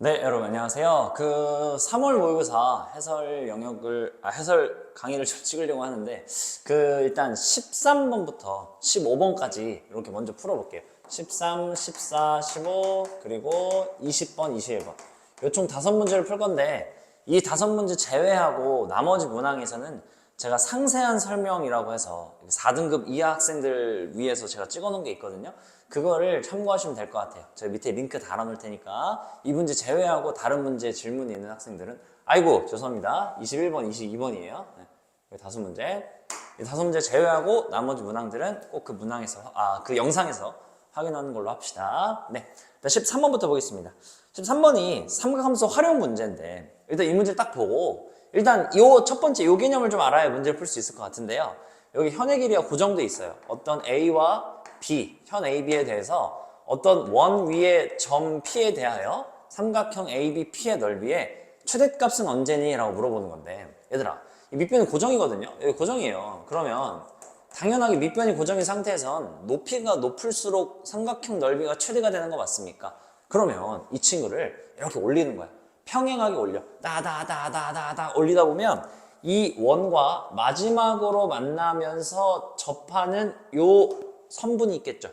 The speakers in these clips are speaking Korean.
네, 여러분 안녕하세요. 3월 모의고사 해설 강의를 좀 찍으려고 하는데 일단 13번부터 15번까지 이렇게 먼저 풀어볼게요. 13, 14, 15 그리고 20번, 21번 요 총 5문제를 풀 건데 이 5문제 제외하고 나머지 문항에서는 제가 상세한 설명이라고 해서 4등급 이하 학생들 위해서 제가 찍어 놓은 게 있거든요. 그거를 참고하시면 될 것 같아요. 제가 밑에 링크 달아 놓을 테니까 이 문제 제외하고 다른 문제 질문이 있는 학생들은 아이고 죄송합니다. 21번, 22번이에요. 네, 5문제. 이 5문제 제외하고 나머지 문항들은 꼭 그 문항에서 그 영상에서 확인하는 걸로 합시다. 네. 일단 13번부터 보겠습니다. 13번이 삼각함수 활용 문제인데 일단 이 문제를 딱 보고 일단 요 첫 번째 요 개념을 좀 알아야 문제를 풀 수 있을 것 같은데요. 여기 현의 길이가 고정돼 있어요. 어떤 A와 B, 현 A, B에 대해서 어떤 원 위의 점 P에 대하여 삼각형 A, B, P의 넓이의 최대값은 언제니? 라고 물어보는 건데 얘들아 이 밑변이 고정이거든요. 여기 고정이에요. 그러면 당연하게 밑변이 고정인 상태에선 높이가 높을수록 삼각형 넓이가 최대가 되는 거 맞습니까? 그러면 이 친구를 이렇게 올리는 거야. 평행하게 올려. 다다다다다다 올리다 보면 이 원과 마지막으로 만나면서 접하는 요 선분이 있겠죠.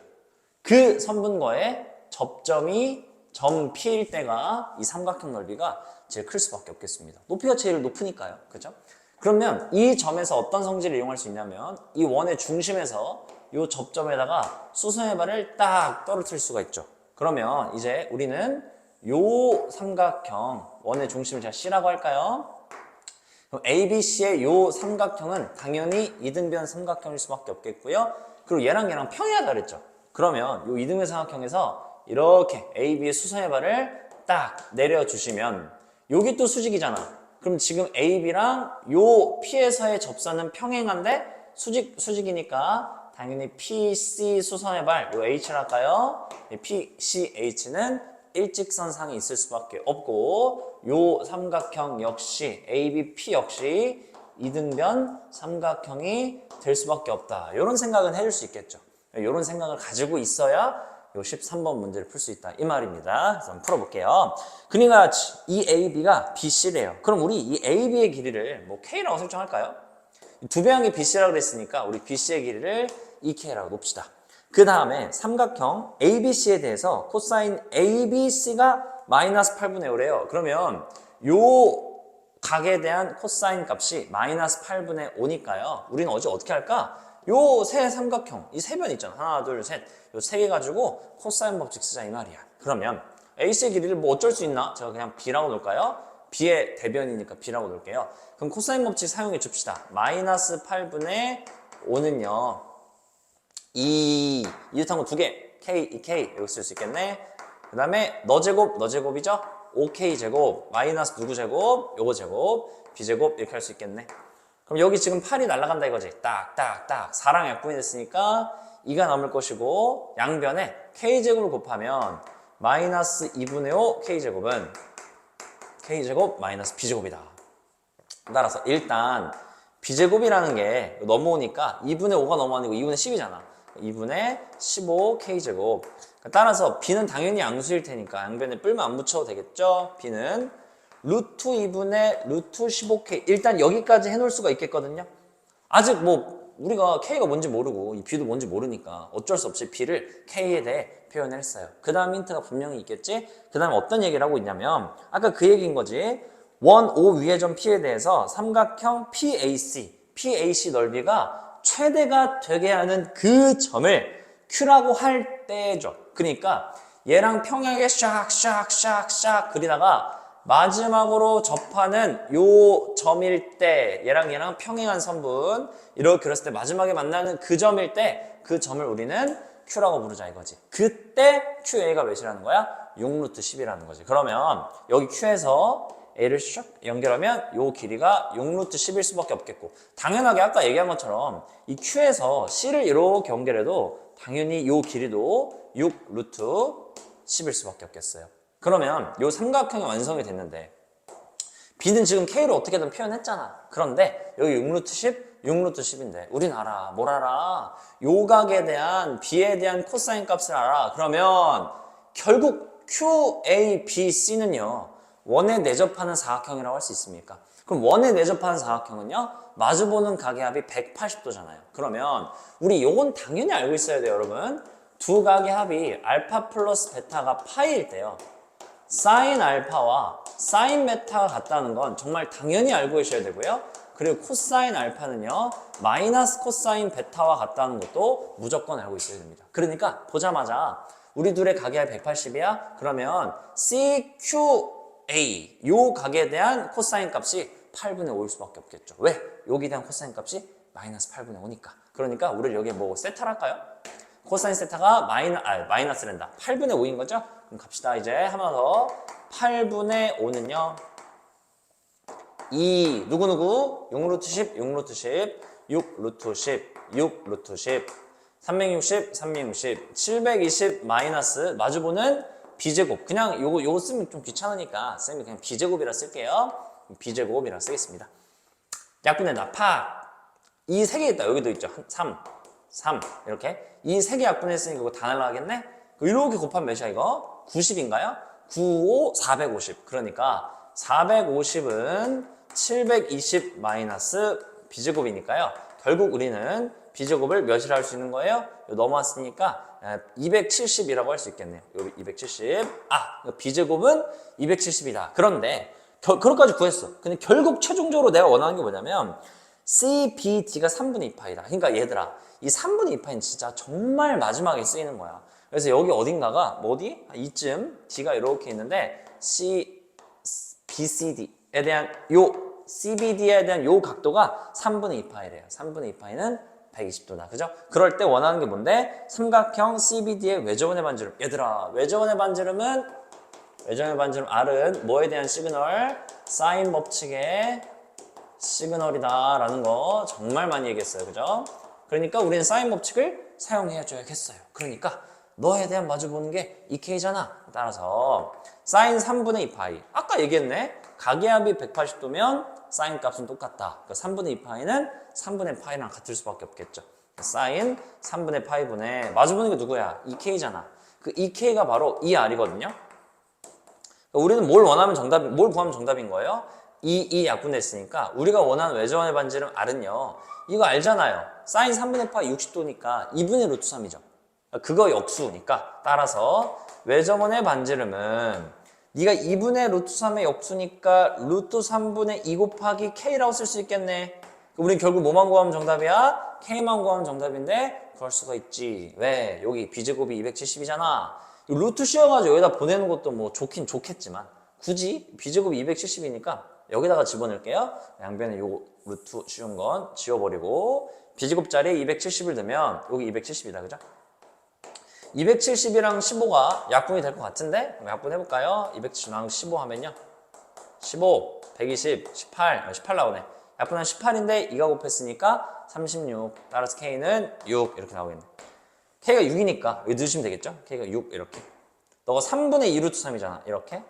그 선분과의 접점이 점 P일 때가 이 삼각형 넓이가 제일 클 수밖에 없겠습니다. 높이가 제일 높으니까요. 그죠? 그러면 이 점에서 어떤 성질을 이용할 수 있냐면 이 원의 중심에서 이 접점에다가 수선의 발을 딱 떨어뜨릴 수가 있죠. 그러면 이제 우리는 요 삼각형 원의 중심을 제가 C라고 할까요? 그럼 ABC의 요 삼각형은 당연히 이등변 삼각형일 수밖에 없겠고요. 그리고 얘랑 평행하다 그랬죠. 그러면 요 이등변 삼각형에서 이렇게 AB의 수선의 발을 딱 내려주시면 여기 또 수직이잖아. 그럼 지금 AB랑 요 P에서의 접선은 평행한데 수직이니까 당연히 PC 수선의 발, 요 H를 할까요? PCH는 일직선상에 있을 수밖에 없고 요 삼각형 역시 ABP 역시 이등변 삼각형이 될 수밖에 없다. 이런 생각은 해줄 수 있겠죠. 이런 생각을 가지고 있어야 요 13번 문제를 풀 수 있다 이 말입니다. 그래서 한번 풀어볼게요. 그러니까 이 AB가 BC래요. 그럼 우리 이 AB의 길이를 뭐 K라고 설정할까요? 두 배항이 BC라고 그랬으니까 우리 BC의 길이를 2K라고 놉시다. 그 다음에 삼각형 ABC에 대해서 코사인 ABC가 마이너스 8분의 5래요. 그러면 요 각에 대한 코사인 값이 마이너스 8분의 5니까요. 우리는 어떻게 할까? 요 세 삼각형, 이 세 변 있잖아. 하나, 둘, 셋. 요 세 개 가지고 코사인 법칙 쓰자 이 말이야. 그러면 AC의 길이를 뭐 어쩔 수 있나? 제가 그냥 B라고 놓을까요? B의 대변이니까 B라고 놓을게요. 그럼 코사인 법칙 사용해 줍시다. 마이너스 8분의 5는요. 이웃한 거 두 개. K, 2K 여기 쓸 수 있겠네. 그 다음에 너 제곱이죠? 5K 제곱, 마이너스 누구 제곱, 요거 제곱, B제곱 이렇게 할 수 있겠네. 그럼 여기 지금 8이 날아간다 이거지. 딱딱딱 4랑 약분이 됐으니까 2가 남을 것이고 양변에 K제곱을 곱하면 마이너스 2분의 5 K제곱은 K제곱 마이너스 B제곱이다. 따라서 일단 B제곱이라는 게 넘어오니까 2분의 5가 넘어가는 거 2분의 10이잖아. 2분의 15 K제곱. 따라서 B는 당연히 양수일 테니까 양변에 뿔만 안 붙여도 되겠죠? B는 루트 2분의 루트 15K. 일단 여기까지 해놓을 수가 있겠거든요. 아직 뭐 우리가 K가 뭔지 모르고 이 B도 뭔지 모르니까 어쩔 수 없이 B를 K에 대해 표현을 했어요. 그 다음 힌트가 분명히 있겠지? 그 다음에 어떤 얘기를 하고 있냐면 아까 그 얘기인 거지. 원 O 위의 점 P에 대해서 삼각형 PAC 넓이가 최대가 되게 하는 그 점을 Q라고 할 때죠. 그러니까 얘랑 평행하게 샥 그리다가 마지막으로 접하는 요 점일 때 얘랑 평행한 선분 이렇게 그렸을 때 마지막에 만나는 그 점일 때 그 점을 우리는 Q라고 부르자 이거지. 그때 QA가 몇이라는 거야? 6루트 10이라는 거지. 그러면 여기 Q에서 A를 슉 연결하면 요 길이가 6루트 10일 수밖에 없겠고 당연하게 아까 얘기한 것처럼 이 Q에서 C를 이렇게 연결해도 당연히 요 길이도 6루트 10일 수밖에 없겠어요. 그러면 요 삼각형이 완성이 됐는데 B는 지금 K로 어떻게든 표현했잖아. 그런데 여기 6루트 10, 6루트 10인데 우린 알아. 뭘 알아? 요 각에 대한 B에 대한 코사인 값을 알아. 그러면 결국 Q, A, B, C는요 원에 내접하는 사각형이라고 할 수 있습니까? 그럼 원에 내접하는 사각형은요 마주보는 가계합이 180도잖아요. 그러면 우리 요건 당연히 알고 있어야 돼요, 여러분. 두 각의 합이 알파 플러스 베타가 파이일 때요 사인 알파와 사인 베타가 같다는 건 정말 당연히 알고 계셔야 되고요. 그리고 코사인 알파는요 마이너스 코사인 베타와 같다는 것도 무조건 알고 있어야 됩니다. 그러니까 보자마자 우리 둘의 가계합이 180이야? 그러면 CQA 요 각에 대한 코사인 값이 8분의 5일 수밖에 없겠죠. 왜? 여기에 대한 코사인 값이 마이너스 8분의 5니까. 그러니까 우리 여기에 뭐 세타를 할까요? 코사인 세타가 마이너스랜다. 8분의 5인 거죠? 그럼 갑시다. 이제 하나 더. 8분의 5는요. 2 누구누구? 6루트 10, 6루트 10, 6루트 10, 6루트 10, 360, 360, 720 마이너스 마주보는 b제곱. 그냥 요거 쓰면 좀 귀찮으니까 쌤이 그냥 b제곱이라 쓸게요. b제곱이라 쓰겠습니다. 약분된다. 팍. 이 세 개 있다. 여기도 있죠. 3, 3 이렇게. 이 세 개 약분했으니까 이거 다 날라가겠네? 이렇게 곱하면 몇이야 이거? 90인가요? 9, 5, 450. 그러니까 450은 720 마이너스 b제곱이니까요. 결국 우리는 b제곱을 몇이라 할 수 있는 거예요? 넘어왔으니까 270이라고 할 수 있겠네요. 여기 270. b제곱은 270이다. 그런데 그것까지 구했어. 근데 결국 최종적으로 내가 원하는 게 뭐냐면 CBD가 3분의 2파이다. 그러니까 얘들아 이 3분의 2파이는 진짜 정말 마지막에 쓰이는 거야. 그래서 여기 어딘가가 어디? 이쯤 D가 이렇게 있는데 BCD에 대한 CBD에 대한 요 각도가 3분의 2파이래요. 3분의 2파이는 120도다. 그죠? 그럴 때 원하는 게 뭔데? 삼각형 CBD의 외접원의 반지름. 얘들아, 외접원의 반지름은 R은 뭐에 대한 시그널? 사인 법칙의 시그널이다 라는 거 정말 많이 얘기했어요. 그죠? 그러니까 우리는 사인 법칙을 사용해 줘야겠어요. 그러니까 너에 대한 마주보는 게 2K잖아. 따라서 사인 3분의 2파이. 아까 얘기했네. 가계합이 180도면 사인 값은 똑같다. 그러니까 3분의 2파이는 3분의 파이랑 같을 수밖에 없겠죠. 사인 3분의 파이분의 마주보는 게 누구야? 2K잖아. 그 2K가 바로 2R이거든요. 우리는 뭘 구하면 정답인 거예요? 이 약분됐으니까 우리가 원하는 외접원의 반지름 R은요. 이거 알잖아요. 사인 3분의 파이 60도니까 2분의 루트 3이죠. 그거 역수니까 따라서 외접원의 반지름은 네가 2분의 루트 3의 역수니까 루트 3분의 2 곱하기 K라고 쓸 수 있겠네. 우린 결국 뭐만 구하면 정답이야? K만 구하면 정답인데 그럴 수가 있지. 왜? 여기 b제곱이 270이잖아. 루트 씌워가지고 여기다 보내는 것도 뭐 좋긴 좋겠지만 굳이 b제곱이 270이니까 여기다가 집어넣을게요. 양변에 요 루트 씌운 건 지워버리고 b제곱 자리에 270을 넣으면 여기 270이다. 그죠? 270이랑 15가 약분이 될 것 같은데 그럼 약분해볼까요? 270랑 15 하면요 15, 120, 18 나오네. 약분한 18인데 2가 곱했으니까 36. 따라서 K는 6 이렇게 나오겠네. K가 6이니까 여기 넣으시면 되겠죠? K가 6 이렇게. 너가 3분의 2 루트 3이잖아. 이렇게.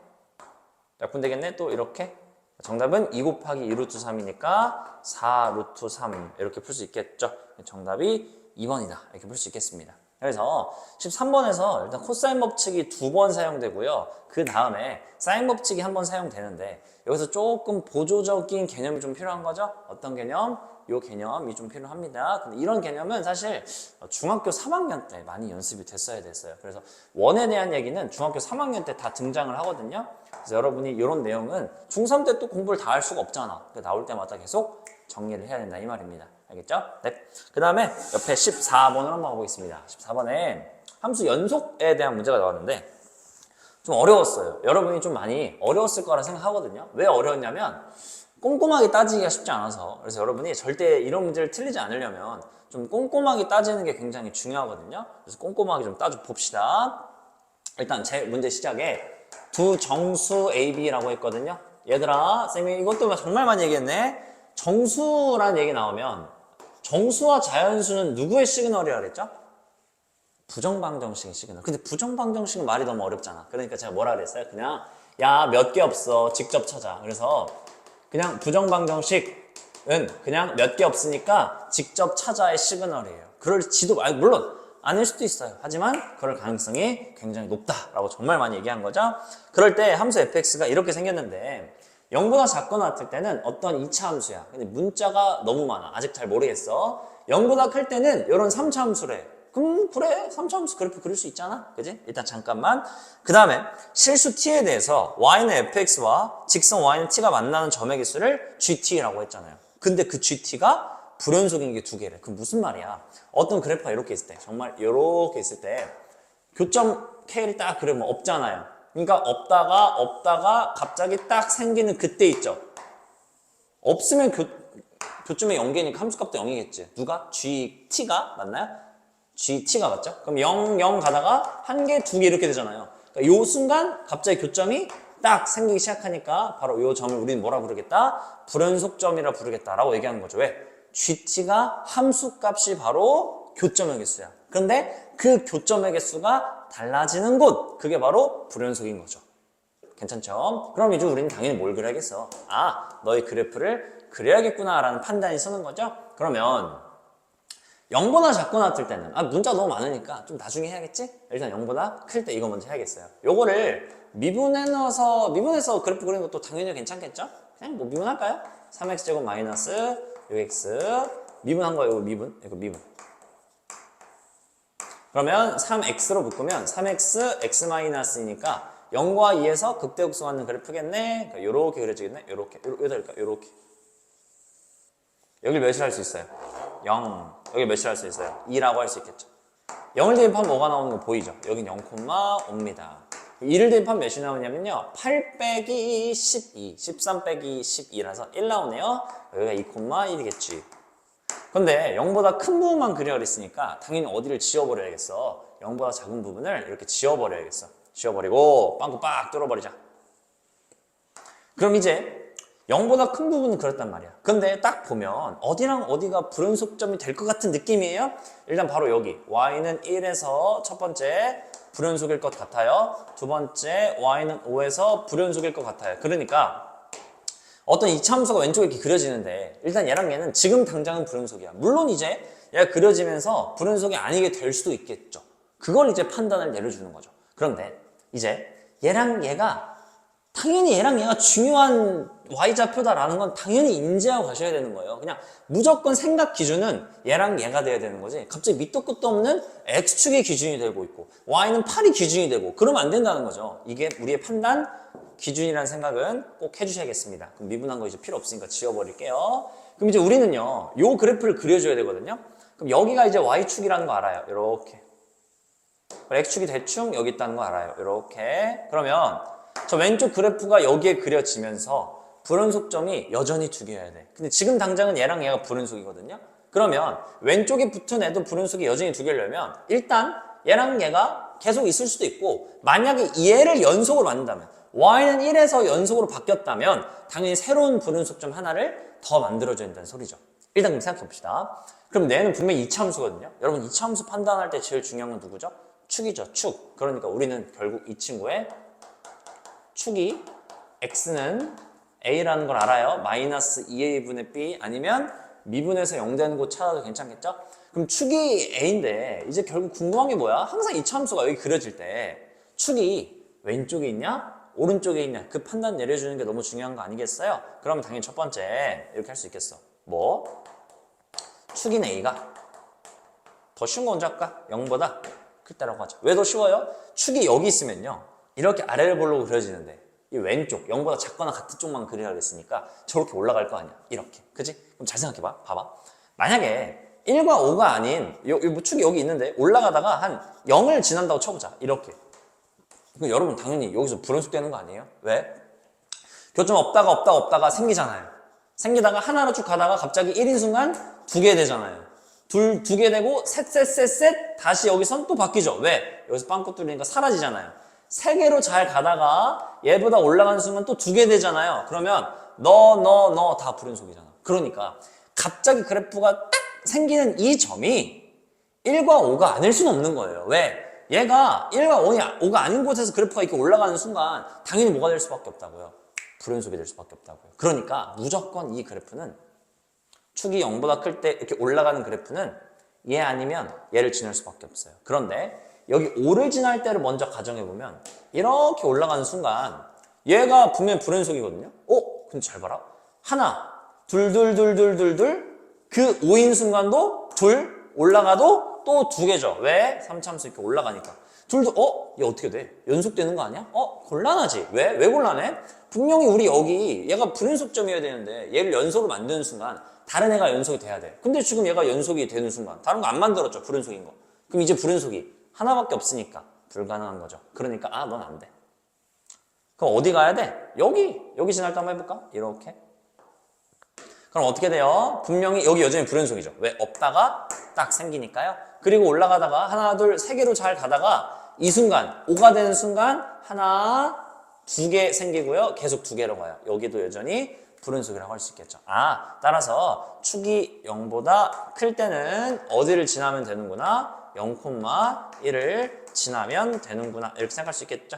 약분되겠네. 또 이렇게. 정답은 2 곱하기 2 루트 3이니까 4 루트 3 이렇게 풀 수 있겠죠? 정답이 2번이다. 이렇게 풀 수 있겠습니다. 그래서 13번에서 일단 코사인 법칙이 2번 사용되고요. 그 다음에 사인 법칙이 1번 사용되는데 여기서 조금 보조적인 개념이 좀 필요한 거죠. 어떤 개념? 요 개념이 좀 필요합니다. 근데 이런 개념은 사실 중학교 3학년 때 많이 연습이 됐어야 됐어요. 그래서 원에 대한 얘기는 중학교 3학년 때 다 등장을 하거든요. 그래서 여러분이 이런 내용은 중3 때 또 공부를 다 할 수가 없잖아. 나올 때마다 계속 정리를 해야 된다 이 말입니다. 알겠죠? 네. 그 다음에 옆에 14번을 한번 가보겠습니다. 14번에 함수 연속에 대한 문제가 나왔는데 좀 어려웠어요. 여러분이 좀 많이 어려웠을 거라 생각하거든요. 왜 어려웠냐면 꼼꼼하게 따지기가 쉽지 않아서. 그래서 여러분이 절대 이런 문제를 틀리지 않으려면 좀 꼼꼼하게 따지는 게 굉장히 중요하거든요. 그래서 꼼꼼하게 좀 따져 봅시다. 일단 제 문제 시작에 두 정수 AB라고 했거든요. 얘들아, 쌤이 이것도 정말 많이 얘기했네. 정수란 얘기 나오면 정수와 자연수는 누구의 시그널이라 그랬죠? 부정방정식의 시그널. 근데 부정방정식은 말이 너무 어렵잖아. 그러니까 제가 뭐라 그랬어요? 그냥 야, 몇 개 없어. 직접 찾아. 그래서 그냥 부정방정식은 그냥 몇 개 없으니까 직접 찾아의 시그널이에요. 그럴지도 물론 아닐 수도 있어요. 하지만 그럴 가능성이 굉장히 높다라고 정말 많이 얘기한 거죠. 그럴 때 함수 fx가 이렇게 생겼는데 0보다 작거나 같을 때는 어떤 2차 함수야. 근데 문자가 너무 많아. 아직 잘 모르겠어. 0보다 클 때는 이런 3차 함수래. 그럼 그래 3차 함수 그래프 그릴 수 있잖아. 그지? 일단 잠깐만. 그 다음에 실수 t에 대해서 y는 fx와 직선 y는 t가 만나는 점의 개수를 gt라고 했잖아요. 근데 그 gt가 불연속인 게 두 개래. 그럼 무슨 말이야? 어떤 그래프가 이렇게 있을 때, 정말 이렇게 있을 때 교점 K를 딱 그리면 없잖아요. 그러니까 없다가 갑자기 딱 생기는 그때 있죠. 없으면 교점의 0개니까 함수값도 0이겠지. 누가? GT가 맞나요? GT가 맞죠? 그럼 0, 0 가다가 한 개, 두 개 이렇게 되잖아요. 그러니까 요 순간 갑자기 교점이 딱 생기기 시작하니까 바로 요 점을 우리는 뭐라 부르겠다? 불연속점이라 부르겠다라고 얘기하는 거죠. 왜? GT가 함수값이 바로 교점의 개수야. 그런데 그 교점의 개수가 달라지는 곳, 그게 바로 불연속인 거죠. 괜찮죠? 그럼 이제 우리는 당연히 뭘 그려야겠어? 아, 너의 그래프를 그려야겠구나 라는 판단이 서는 거죠. 그러면 0보다 작거나 같을 때는 문자가 너무 많으니까 좀 나중에 해야겠지? 일단 0보다 클 때 이거 먼저 해야겠어요. 요거를 미분해서 그래프 그리는 것도 당연히 괜찮겠죠? 그냥 뭐 미분할까요? 3x제곱 마이너스 6x 미분한 거예요. 이거 미분. 그러면 3x로 묶으면 3x x-이니까 0과 2에서 극대극소하는 그래프겠네. 그러니까 요렇게 그려지겠네. 요렇게. 요렇게. 여기 몇이라 할 수 있어요? 0. 여기 몇이라 할 수 있어요? 2라고 할 수 있겠죠. 0을 대입하면 뭐가 나오는 거 보이죠? 여긴 0,5입니다. 2를 대입하면 몇이 나오냐면요. 8 빼기 12, 13 빼기 12라서 1 나오네요. 여기가 2,1이겠지. 근데 0보다 큰 부분만 그려 그랬으니까 당연히 어디를 지워버려야겠어. 0보다 작은 부분을 이렇게 지워버려야겠어. 지워버리고 빵꾸 빡 뚫어버리자. 그럼 이제 0보다 큰 부분은 그렇단 말이야. 근데 딱 보면 어디랑 어디가 불연속점이 될 것 같은 느낌이에요? 일단 바로 여기 y는 1에서 첫 번째 불연속일 것 같아요. 두 번째 y는 5에서 불연속일 것 같아요. 그러니까 어떤 이차 함수가 왼쪽에 이렇게 그려지는데 일단 얘랑 얘는 지금 당장은 불연속이야. 물론 이제 얘가 그려지면서 불연속이 아니게 될 수도 있겠죠. 그걸 이제 판단을 내려주는 거죠. 그런데 이제 얘랑 얘가 당연히 얘랑 얘가 중요한 y좌표다라는 건 당연히 인지하고 가셔야 되는 거예요. 그냥 무조건 생각 기준은 얘랑 얘가 돼야 되는 거지. 갑자기 밑도 끝도 없는 x축이 기준이 되고 있고 y는 8이 기준이 되고 그러면 안 된다는 거죠. 이게 우리의 판단 기준이라는 생각은 꼭 해주셔야겠습니다. 그럼 미분한 거 이제 필요 없으니까 지워버릴게요. 그럼 이제 우리는요, 요 그래프를 그려줘야 되거든요. 그럼 여기가 이제 y축이라는 거 알아요. 이렇게. x축이 대충 여기 있다는 거 알아요. 이렇게. 그러면 저 왼쪽 그래프가 여기에 그려지면서 불연속점이 여전히 두 개여야 돼. 근데 지금 당장은 얘랑 얘가 불연속이거든요. 그러면 왼쪽에 붙은 애도 불연속이 여전히 두 개려면 일단 얘랑 얘가 계속 있을 수도 있고 만약에 얘를 연속으로 만든다면 y는 1에서 연속으로 바뀌었다면 당연히 새로운 불연속점 하나를 더 만들어줘야 된다는 소리죠. 일단 그럼 생각해 봅시다. 그럼 얘는 분명히 이차함수거든요. 여러분 이차함수 판단할 때 제일 중요한 건 누구죠? 축이죠. 축. 그러니까 우리는 결국 이 친구의 축이 x는 a라는 걸 알아요. 마이너스 2a분의 b 아니면 미분해서 0 되는 곳 찾아도 괜찮겠죠? 그럼 축이 a인데 이제 결국 궁금한 게 뭐야? 항상 이차함수가 여기 그려질 때 축이 왼쪽에 있냐? 오른쪽에 있냐? 그 판단 내려주는 게 너무 중요한 거 아니겠어요? 그러면 당연히 첫 번째 이렇게 할 수 있겠어. 뭐? 축인 a가 더 쉬운 거 먼저 할까? 0보다 클 때라고 하죠. 왜 더 쉬워요? 축이 여기 있으면요. 이렇게 아래를 보려고 그려지는데 이 왼쪽, 0보다 작거나 같은 쪽만 그리라 그랬으니까 저렇게 올라갈 거 아니야. 이렇게. 그치? 그럼 잘 생각해봐. 봐봐. 만약에 1과 5가 아닌 요 축이 여기 있는데 올라가다가 한 0을 지난다고 쳐보자. 이렇게. 그럼 여러분 당연히 여기서 불연속 되는 거 아니에요? 왜? 교점 없다가 생기잖아요. 생기다가 하나로 쭉 가다가 갑자기 1인 순간 2개 되잖아요. 두 개 되고 셋 다시 여기선 또 바뀌죠. 왜? 여기서 빵꾸 뚫리니까 사라지잖아요. 3개로 잘 가다가 얘보다 올라가는 순간 또 2개 되잖아요. 그러면 너 다 불연속이잖아. 그러니까 갑자기 그래프가 딱 생기는 이 점이 1과 5가 아닐 수는 없는 거예요. 왜? 얘가 1과 5가 아닌 곳에서 그래프가 이렇게 올라가는 순간 당연히 뭐가 될 수밖에 없다고요. 불연속이 될 수밖에 없다고요. 그러니까 무조건 이 그래프는 축이 0보다 클 때 이렇게 올라가는 그래프는 얘 아니면 얘를 지날 수밖에 없어요. 그런데 여기 5를 지날 때를 먼저 가정해보면 이렇게 올라가는 순간 얘가 분명히 불연속이거든요. 근데 잘 봐라. 하나, 둘, 둘, 둘, 둘, 둘, 둘. 그 5인 순간도 둘 올라가도 또 두 개죠. 왜? 3차함수 이렇게 올라가니까. 둘도 얘 어떻게 돼? 연속되는 거 아니야? 곤란하지. 왜? 왜 곤란해? 분명히 우리 여기 얘가 불연속점이어야 되는데 얘를 연속을 만드는 순간 다른 애가 연속이 돼야 돼. 근데 지금 얘가 연속이 되는 순간 다른 거 안 만들었죠. 불연속인 거. 그럼 이제 불연속이 하나밖에 없으니까 불가능한 거죠. 그러니까 넌 안 돼. 그럼 어디 가야 돼? 여기 지날 때 한번 해볼까? 이렇게. 그럼 어떻게 돼요? 분명히 여기 여전히 불연속이죠. 왜? 없다가 딱 생기니까요. 그리고 올라가다가 하나, 둘, 세 개로 잘 가다가 이 순간 5가 되는 순간 하나, 두 개 생기고요. 계속 두 개로 가요. 여기도 여전히 불연속이라고 할 수 있겠죠. 따라서 축이 0보다 클 때는 어디를 지나면 되는구나? 0,1을 지나면 되는구나. 이렇게 생각할 수 있겠죠.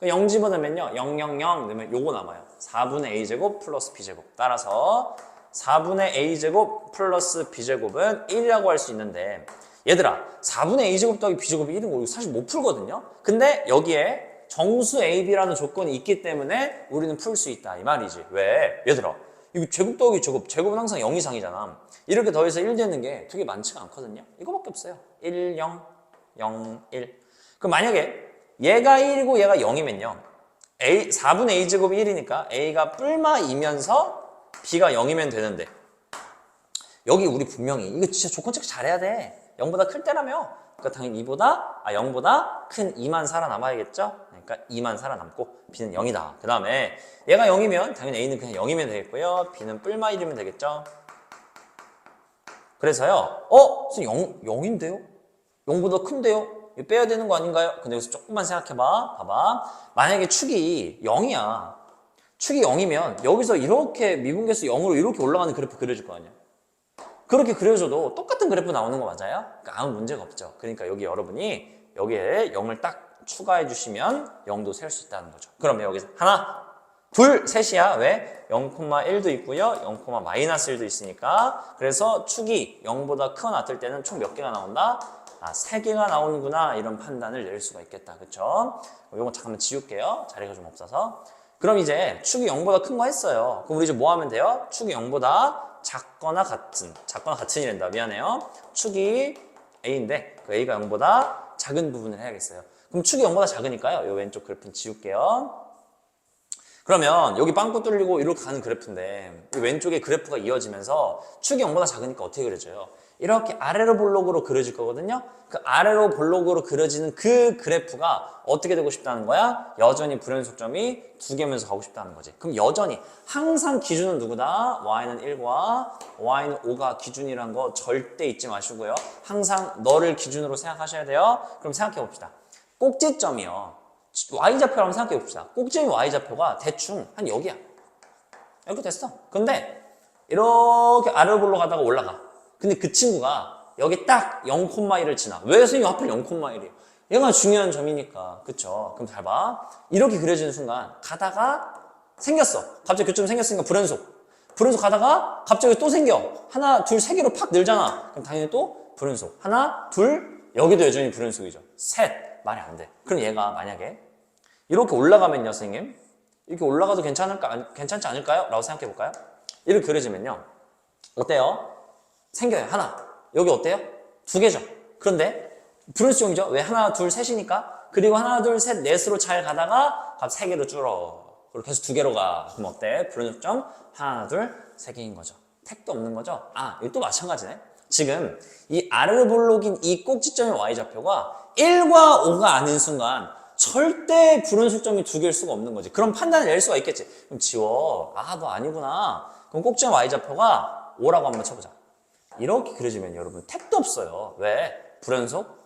0 집어넣으면요. 0, 0, 0 넣으면 요거 남아요. 4분의 a제곱 플러스 b제곱. 따라서 4분의 a제곱 플러스 b제곱은 1이라고 할 수 있는데 얘들아 4분의 a제곱 더하기 b제곱이 1은 거 사실 못 풀거든요. 근데 여기에 정수 ab라는 조건이 있기 때문에 우리는 풀 수 있다 이 말이지. 왜? 얘들아 이거 제곱 더하기 제곱은 항상 0 이상이잖아. 이렇게 더해서 1 되는 게 되게 많지가 않거든요. 이거밖에 없어요. 1, 0, 0, 1. 그럼 만약에 얘가 1이고 얘가 0이면요. 4분의 a제곱이 1이니까 a가 뿔마 2면서 b가 0이면 되는데 여기 우리 분명히 이거 진짜 조건 체크 잘해야 돼. 0보다 클 때라며. 그러니까 당연히 0보다 큰 2만 살아남아야겠죠? 그러니까 2만 살아남고 b는 0이다. 그 다음에 얘가 0이면 당연히 a는 그냥 0이면 되겠고요. b는 뿔마 1이면 되겠죠? 그래서요. 선생님 0인데요? 0보다 큰데요? 이거 빼야 되는 거 아닌가요? 근데 여기서 조금만 생각해봐. 봐봐. 만약에 축이 0이야. 축이 0이면 여기서 이렇게 미분계수 0으로 이렇게 올라가는 그래프 그려질 거 아니야. 그렇게 그려줘도 똑같은 그래프 나오는 거 맞아요? 그러니까 아무 문제가 없죠. 그러니까 여기 여러분이 여기에 0을 딱 추가해 주시면 0도 셀 수 있다는 거죠. 그러면 여기서 하나, 둘, 셋이야. 왜? 0,1도 있고요. 0,-1도 있으니까. 그래서 축이 0보다 크거나 같을 때는 총 몇 개가 나온다? 3개가 나오는구나. 이런 판단을 내릴 수가 있겠다. 그쵸? 이거 잠깐만 지울게요. 자리가 좀 없어서. 그럼 이제 축이 0보다 큰 거 했어요. 그럼 우리 이제 뭐 하면 돼요? 축이 0보다 작거나 같은이란다. 미안해요. 축이 A인데 그 A가 0보다 작은 부분을 해야겠어요. 그럼 축이 0보다 작으니까요. 이 왼쪽 그래프는 지울게요. 그러면 여기 빵꾸 뚫리고 이렇게 가는 그래프인데 이 왼쪽에 그래프가 이어지면서 축이 0보다 작으니까 어떻게 그려져요? 이렇게 아래로 볼록으로 그려질 거거든요. 그 아래로 볼록으로 그려지는 그 그래프가 어떻게 되고 싶다는 거야? 여전히 불연속점이 두 개면서 가고 싶다는 거지. 그럼 여전히 항상 기준은 누구다? y는 1과 y는 5가 기준이란 거 절대 잊지 마시고요. 항상 너를 기준으로 생각하셔야 돼요. 그럼 생각해 봅시다. 꼭지점이요. y좌표를 한번 생각해 봅시다. 꼭지점 y좌표가 대충 한 여기야. 이렇게 됐어. 근데 이렇게 아래로 볼록하다가 올라가. 근데 그 친구가 여기 딱 0,1을 지나. 왜 선생님 하필 0,1이에요? 얘가 중요한 점이니까. 그쵸? 그럼 잘 봐. 이렇게 그려지는 순간 가다가 생겼어. 갑자기 교점 생겼으니까 불연속. 불연속 가다가 갑자기 또 생겨. 하나, 둘, 세 개로 팍 늘잖아. 그럼 당연히 또 불연속. 하나, 둘, 여기도 여전히 불연속이죠. 셋, 말이 안 돼. 그럼 얘가 만약에 이렇게 올라가면요, 선생님. 이렇게 올라가도 괜찮지 않을까요? 라고 생각해 볼까요? 이렇게 그려지면요. 어때요? 생겨요. 하나. 여기 어때요? 두 개죠. 그런데 불연속이죠. 왜? 하나, 둘, 셋이니까. 그리고 하나, 둘, 셋, 넷으로 잘 가다가 갑자기 세 개로 줄어. 그리고 계속 두 개로 가. 그럼 어때? 불연속점 하나, 둘, 세 개인 거죠. 택도 없는 거죠. 이거 또 마찬가지네. 지금 이 아래로 볼록인 이 꼭지점의 y좌표가 1과 5가 아닌 순간 절대 불연속점이 두 개일 수가 없는 거지. 그럼 판단을 낼 수가 있겠지. 그럼 지워. 너 아니구나. 그럼 꼭지점 y좌표가 5라고 한번 쳐보자. 이렇게 그려지면 여러분 택도 없어요. 왜? 불연속?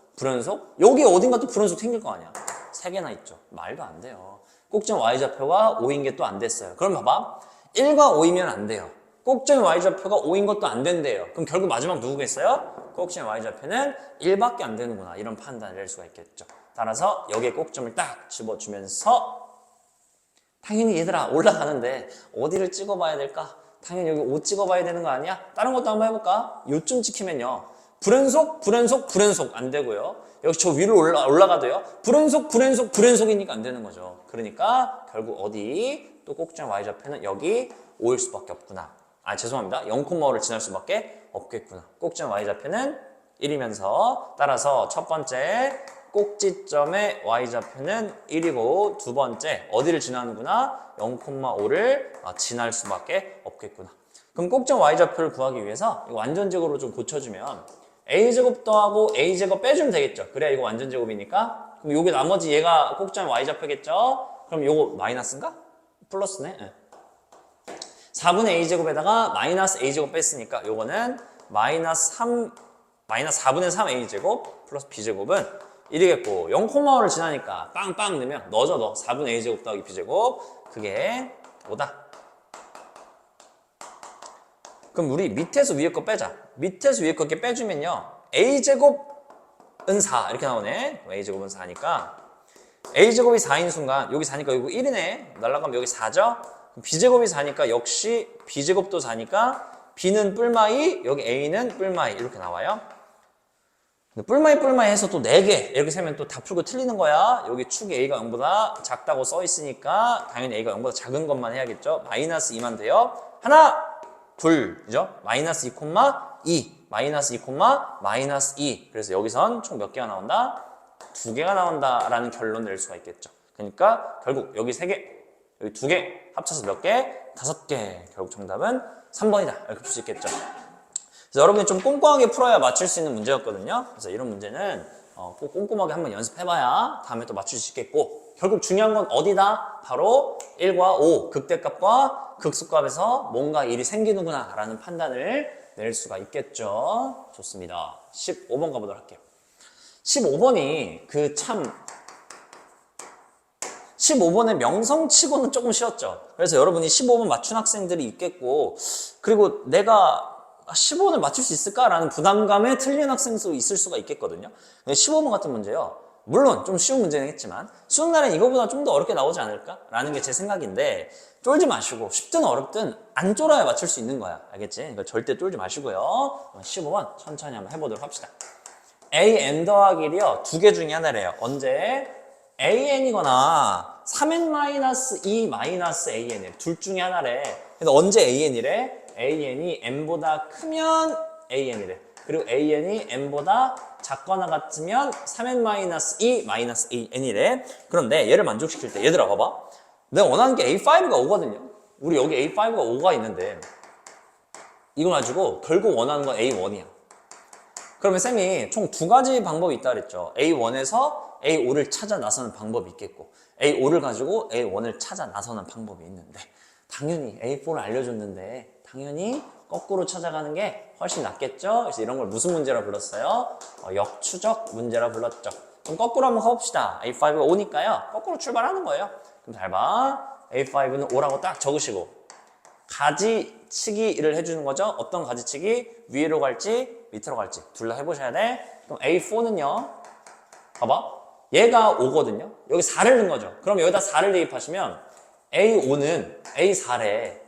여기 어딘가 또 불연속 생길 거 아니야. 3개나 있죠. 말도 안 돼요. 꼭지점 y좌표가 5인 게 또 안 됐어요. 그럼 봐봐. 1과 5이면 안 돼요. 꼭지점 y좌표가 5인 것도 안 된대요. 그럼 결국 마지막 누구겠어요? 꼭지점 y좌표는 1밖에 안 되는구나. 이런 판단을 낼 수가 있겠죠. 따라서 여기에 꼭점을 딱 집어주면서 당연히 얘들아 올라가는데 어디를 찍어봐야 될까? 당연히 여기 5 찍어봐야 되는 거 아니야? 다른 것도 한번 해볼까? 요쯤 찍히면요. 불연속, 불연속, 불연속 안 되고요. 역시 저 위로 올라가도요. 불연속, 불연속, 불연속이니까 안 되는 거죠. 그러니까 결국 어디 또 꼭지점 y좌표는 여기 5일 수밖에 없구나. 아 죄송합니다. 0,5를 지날 수밖에 없겠구나. 꼭지점 y좌표는 1이면서 따라서 첫 번째 꼭지점의 y좌표는 1이고 두 번째 어디를 지나는구나? 0,5를 지날 수밖에 없겠구나. 그럼 꼭지점 y좌표를 구하기 위해서 이거 완전제곱으로 좀 고쳐주면 a제곱 더하고 a제곱 빼주면 되겠죠. 그래야 이거 완전제곱이니까. 그럼 여기 나머지 얘가 꼭지점 y좌표겠죠. 그럼 요거 마이너스인가? 플러스네. 네. 4분의 a제곱에다가 마이너스 a제곱 뺐으니까 요거는 마이너스 4분의 3 a제곱 플러스 b제곱은 1이겠고 0,5를 지나니까 빵빵 넣으면 넣어줘 너 4분의 a제곱 더하기 b제곱 그게 5다. 그럼 우리 밑에서 위에 거 빼자. 밑에서 위에 거 이렇게 빼주면요 a제곱은 4 이렇게 나오네. a제곱은 4니까 a제곱이 4인 순간 여기 4니까 여기 1이네. 날아가면 여기 4죠. b제곱이 4니까 역시 b제곱도 4니까 b는 뿔마이 여기 a는 뿔마이 이렇게 나와요. 뿔마이 해서 또 4개 이렇게 세면 또 다 풀고 틀리는 거야. 여기 축이 a가 0보다 작다고 써 있으니까 당연히 a가 0보다 작은 것만 해야겠죠. 마이너스 2만 돼요. 하나 둘 그죠? 마이너스 2,2 마이너스 2, 마이너스 2 그래서 여기선 총 몇 개가 나온다? 2개가 나온다라는 결론 낼 수가 있겠죠. 그러니까 결국 여기 3개 여기 2개 합쳐서 몇 개? 5개. 결국 정답은 3번이다 이렇게 풀 수 있겠죠. 그래서 여러분이 좀 꼼꼼하게 풀어야 맞출 수 있는 문제였거든요. 그래서 이런 문제는 꼭 꼼꼼하게 한번 연습해봐야 다음에 또 맞출 수 있겠고 결국 중요한 건 어디다? 바로 1과 5 극대값과 극소값에서 뭔가 일이 생기는구나 라는 판단을 낼 수가 있겠죠. 좋습니다. 15번 가보도록 할게요. 15번이 15번의 명성치고는 조금 쉬웠죠. 그래서 여러분이 15번 맞춘 학생들이 있겠고 그리고 내가 15번을 맞출 수 있을까라는 부담감에 틀린 학생도 있을 수가 있겠거든요. 15번 같은 문제요. 물론 좀 쉬운 문제는 했지만 수능 날엔 이거보다 좀 더 어렵게 나오지 않을까라는 게 제 생각인데 쫄지 마시고 쉽든 어렵든 안 쫄아야 맞출 수 있는 거야. 알겠지? 그러니까 절대 쫄지 마시고요. 15번 천천히 한번 해보도록 합시다. an 더하기 1이요. 2개 중에 하나래요. 언제? an이거나 3n-2-an이래. 둘 중에 하나래. 그래서 언제 an이래? an이 n보다 크면 an이래. 그리고 an이 n보다 작거나 같으면 3n-2-an이래. 그런데 얘를 만족시킬 때 얘들아 봐봐. 내가 원하는 게 A5가 5거든요. 우리 여기 A5가 5가 있는데 이걸 가지고 결국 원하는 건 A1이야. 그러면 쌤이 총 2가지 방법이 있다 그랬죠. A1에서 A5를 찾아 나서는 방법이 있겠고 A5를 가지고 A1을 찾아 나서는 방법이 있는데 당연히 A4를 알려줬는데 당연히 거꾸로 찾아가는 게 훨씬 낫겠죠. 그래서 이런 걸 무슨 문제라 불렀어요? 역추적 문제라 불렀죠. 그럼 거꾸로 한번 가봅시다. A5가 5니까요. 거꾸로 출발하는 거예요. 그럼 잘 봐. A5는 5라고 딱 적으시고 가지치기를 해주는 거죠. 어떤 가지치기? 위로 갈지 밑으로 갈지 둘 다 해보셔야 돼. 그럼 A4는요. 봐봐. 얘가 5거든요. 여기 4를 넣은 거죠. 그럼 여기다 4를 대입하시면 A5는 A4래.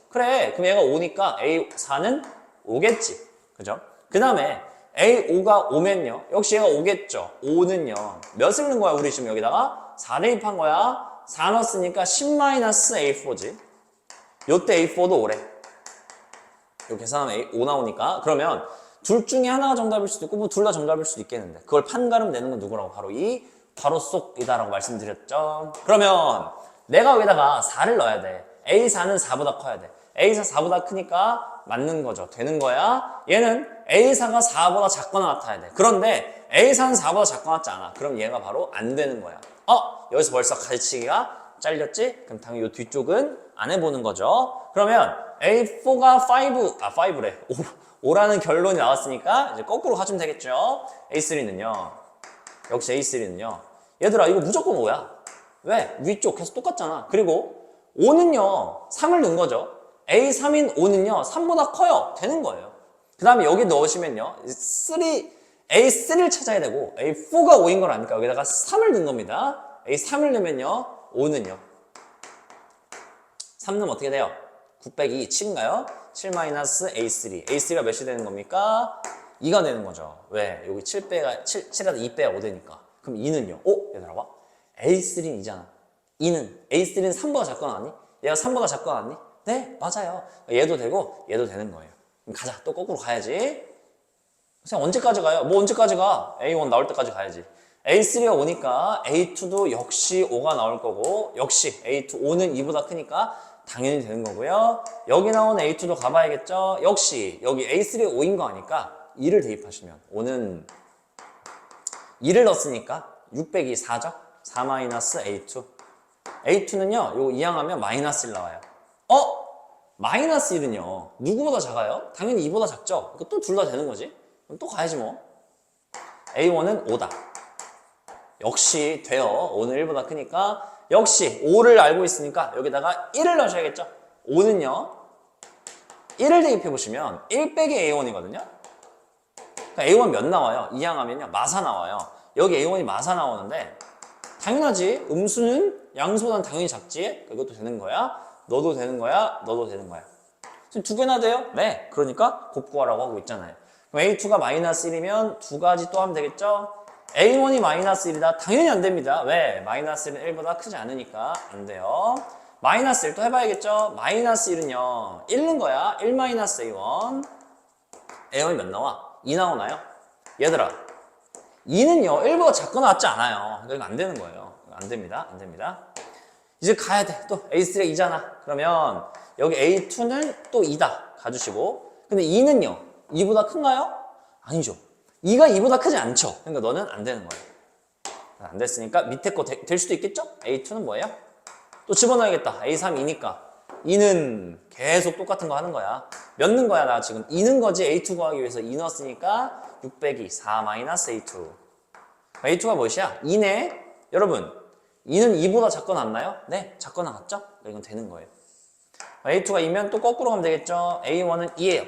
그래. 그럼 얘가 5니까 A4는 5겠지. 그죠? 그 다음에 A5가 5면요. 역시 얘가 5겠죠. 5는요. 몇을 넣은 거야? 우리 지금 여기다가 4 대입한 거야. 4 넣었으니까 10-A4지. 요때 A4도 5래. 요 계산하면 5 나오니까. 그러면 둘 중에 하나가 정답일 수도 있고 뭐 둘 다 정답일 수도 있겠는데 그걸 판가름 내는 건 누구라고? 바로 이 가로속이다라고 말씀드렸죠. 그러면 내가 여기다가 4를 넣어야 돼. A4는 4보다 커야 돼. A4 4보다 크니까 맞는 거죠. 되는 거야. 얘는 A4가 4보다 작거나 같아야 돼. 그런데 A4는 4보다 작거나 같지 않아. 그럼 얘가 바로 안 되는 거야. 여기서 벌써 가지치기가 잘렸지? 그럼 당연히 이 뒤쪽은 안 해보는 거죠. 그러면 A4가 5래. 5라는 결론이 나왔으니까 이제 거꾸로 가주면 되겠죠. A3는요. 역시 A3는요. 얘들아 이거 무조건 5야. 왜? 위쪽 계속 똑같잖아. 그리고 5는요. 3을 넣은 거죠. A3인 5는요. 3보다 커요. 되는 거예요. 그 다음에 여기 넣으시면요. A3를 찾아야 되고 A4가 5인 걸 아니까 여기다가 3을 넣은 겁니다. A3을 넣으면요. 5는요. 3 넣으면 어떻게 돼요? 9 빼기 7인가요? 7-A3. A3가 몇이 되는 겁니까? 2가 되는 거죠. 왜? 여기 7에다 2 빼야 5 되니까. 그럼 2는요? 얘들아 봐. A3는 2잖아. 2는 A3는 3보다 작거 나왔니? 얘가 3보다 작거 나왔니? 네, 맞아요. 얘도 되고 얘도 되는 거예요. 그럼 가자. 또 거꾸로 가야지. 그냥 언제까지 가요? 뭐 언제까지 가? A1 나올 때까지 가야지. A3가 5니까 A2도 역시 5가 나올 거고, 역시 A2, 5는 2보다 크니까 당연히 되는 거고요. 여기 나온 A2도 가봐야겠죠? 역시 여기 A3가 5인 거 아니까 2를 대입하시면 5는 2를 넣었으니까 600이 4죠? 4 마이너스 A2. A2는요, 요거 이항하면 마이너스 1 나와요. 마이너스 1은요, 누구보다 작아요? 당연히 2보다 작죠? 또 둘 다 되는 거지? 그럼 또 가야지 뭐. A1은 5다. 역시 돼요. 5는 1보다 크니까. 역시 5를 알고 있으니까 여기다가 1을 넣으셔야겠죠? 5는요, 1을 대입해보시면 1 빼기 A1이거든요? 그러니까 A1 몇 나와요? 이항하면요, 마사 나와요. 여기 A1이 마사 나오는데, 당연하지. 음수는 양수보다는 당연히 작지? 이것도 되는 거야. 너도 되는 거야. 너도 되는 거야. 지금 두 개나 돼요? 네. 그러니까 곱구하라고 하고 있잖아요. 그럼 A2가 마이너스 1이면 두 가지 또 하면 되겠죠? A1이 마이너스 1이다? 당연히 안 됩니다. 왜? 마이너스 1은 1보다 크지 않으니까 안 돼요. 마이너스 1 또 해봐야겠죠? 마이너스 1은요, 1는 거야. 1 마이너스 A1. A1이 몇 나와? 2 나오나요? 얘들아, 2는요, 1보다 작거나 같지 않아요. 그러니까 안 되는 거예요. 안 됩니다. 안 됩니다. 이제 가야 돼. 또 A3가 2잖아. 그러면 여기 A2는 또 2다. 가주시고. 근데 2는요, 2보다 큰가요? 아니죠. 2가 2보다 크지 않죠. 그러니까 너는 안 되는 거예요. 안 됐으니까 밑에 거 될 수도 있겠죠? A2는 뭐예요? 또 집어넣어야겠다. A3 2니까. 2는 계속 똑같은 거 하는 거야. 몇 는 거야? 나 지금 2는 거지. A2 구하기 위해서 2 넣었으니까 6 빼기 4 마이너스 A2. A2가 무엇이야? 2네. 여러분, 2는 2보다 작거나 같나요? 네, 작거나 같죠? 이건 되는 거예요. A2가 2면 또 거꾸로 가면 되겠죠? A1은 2예요.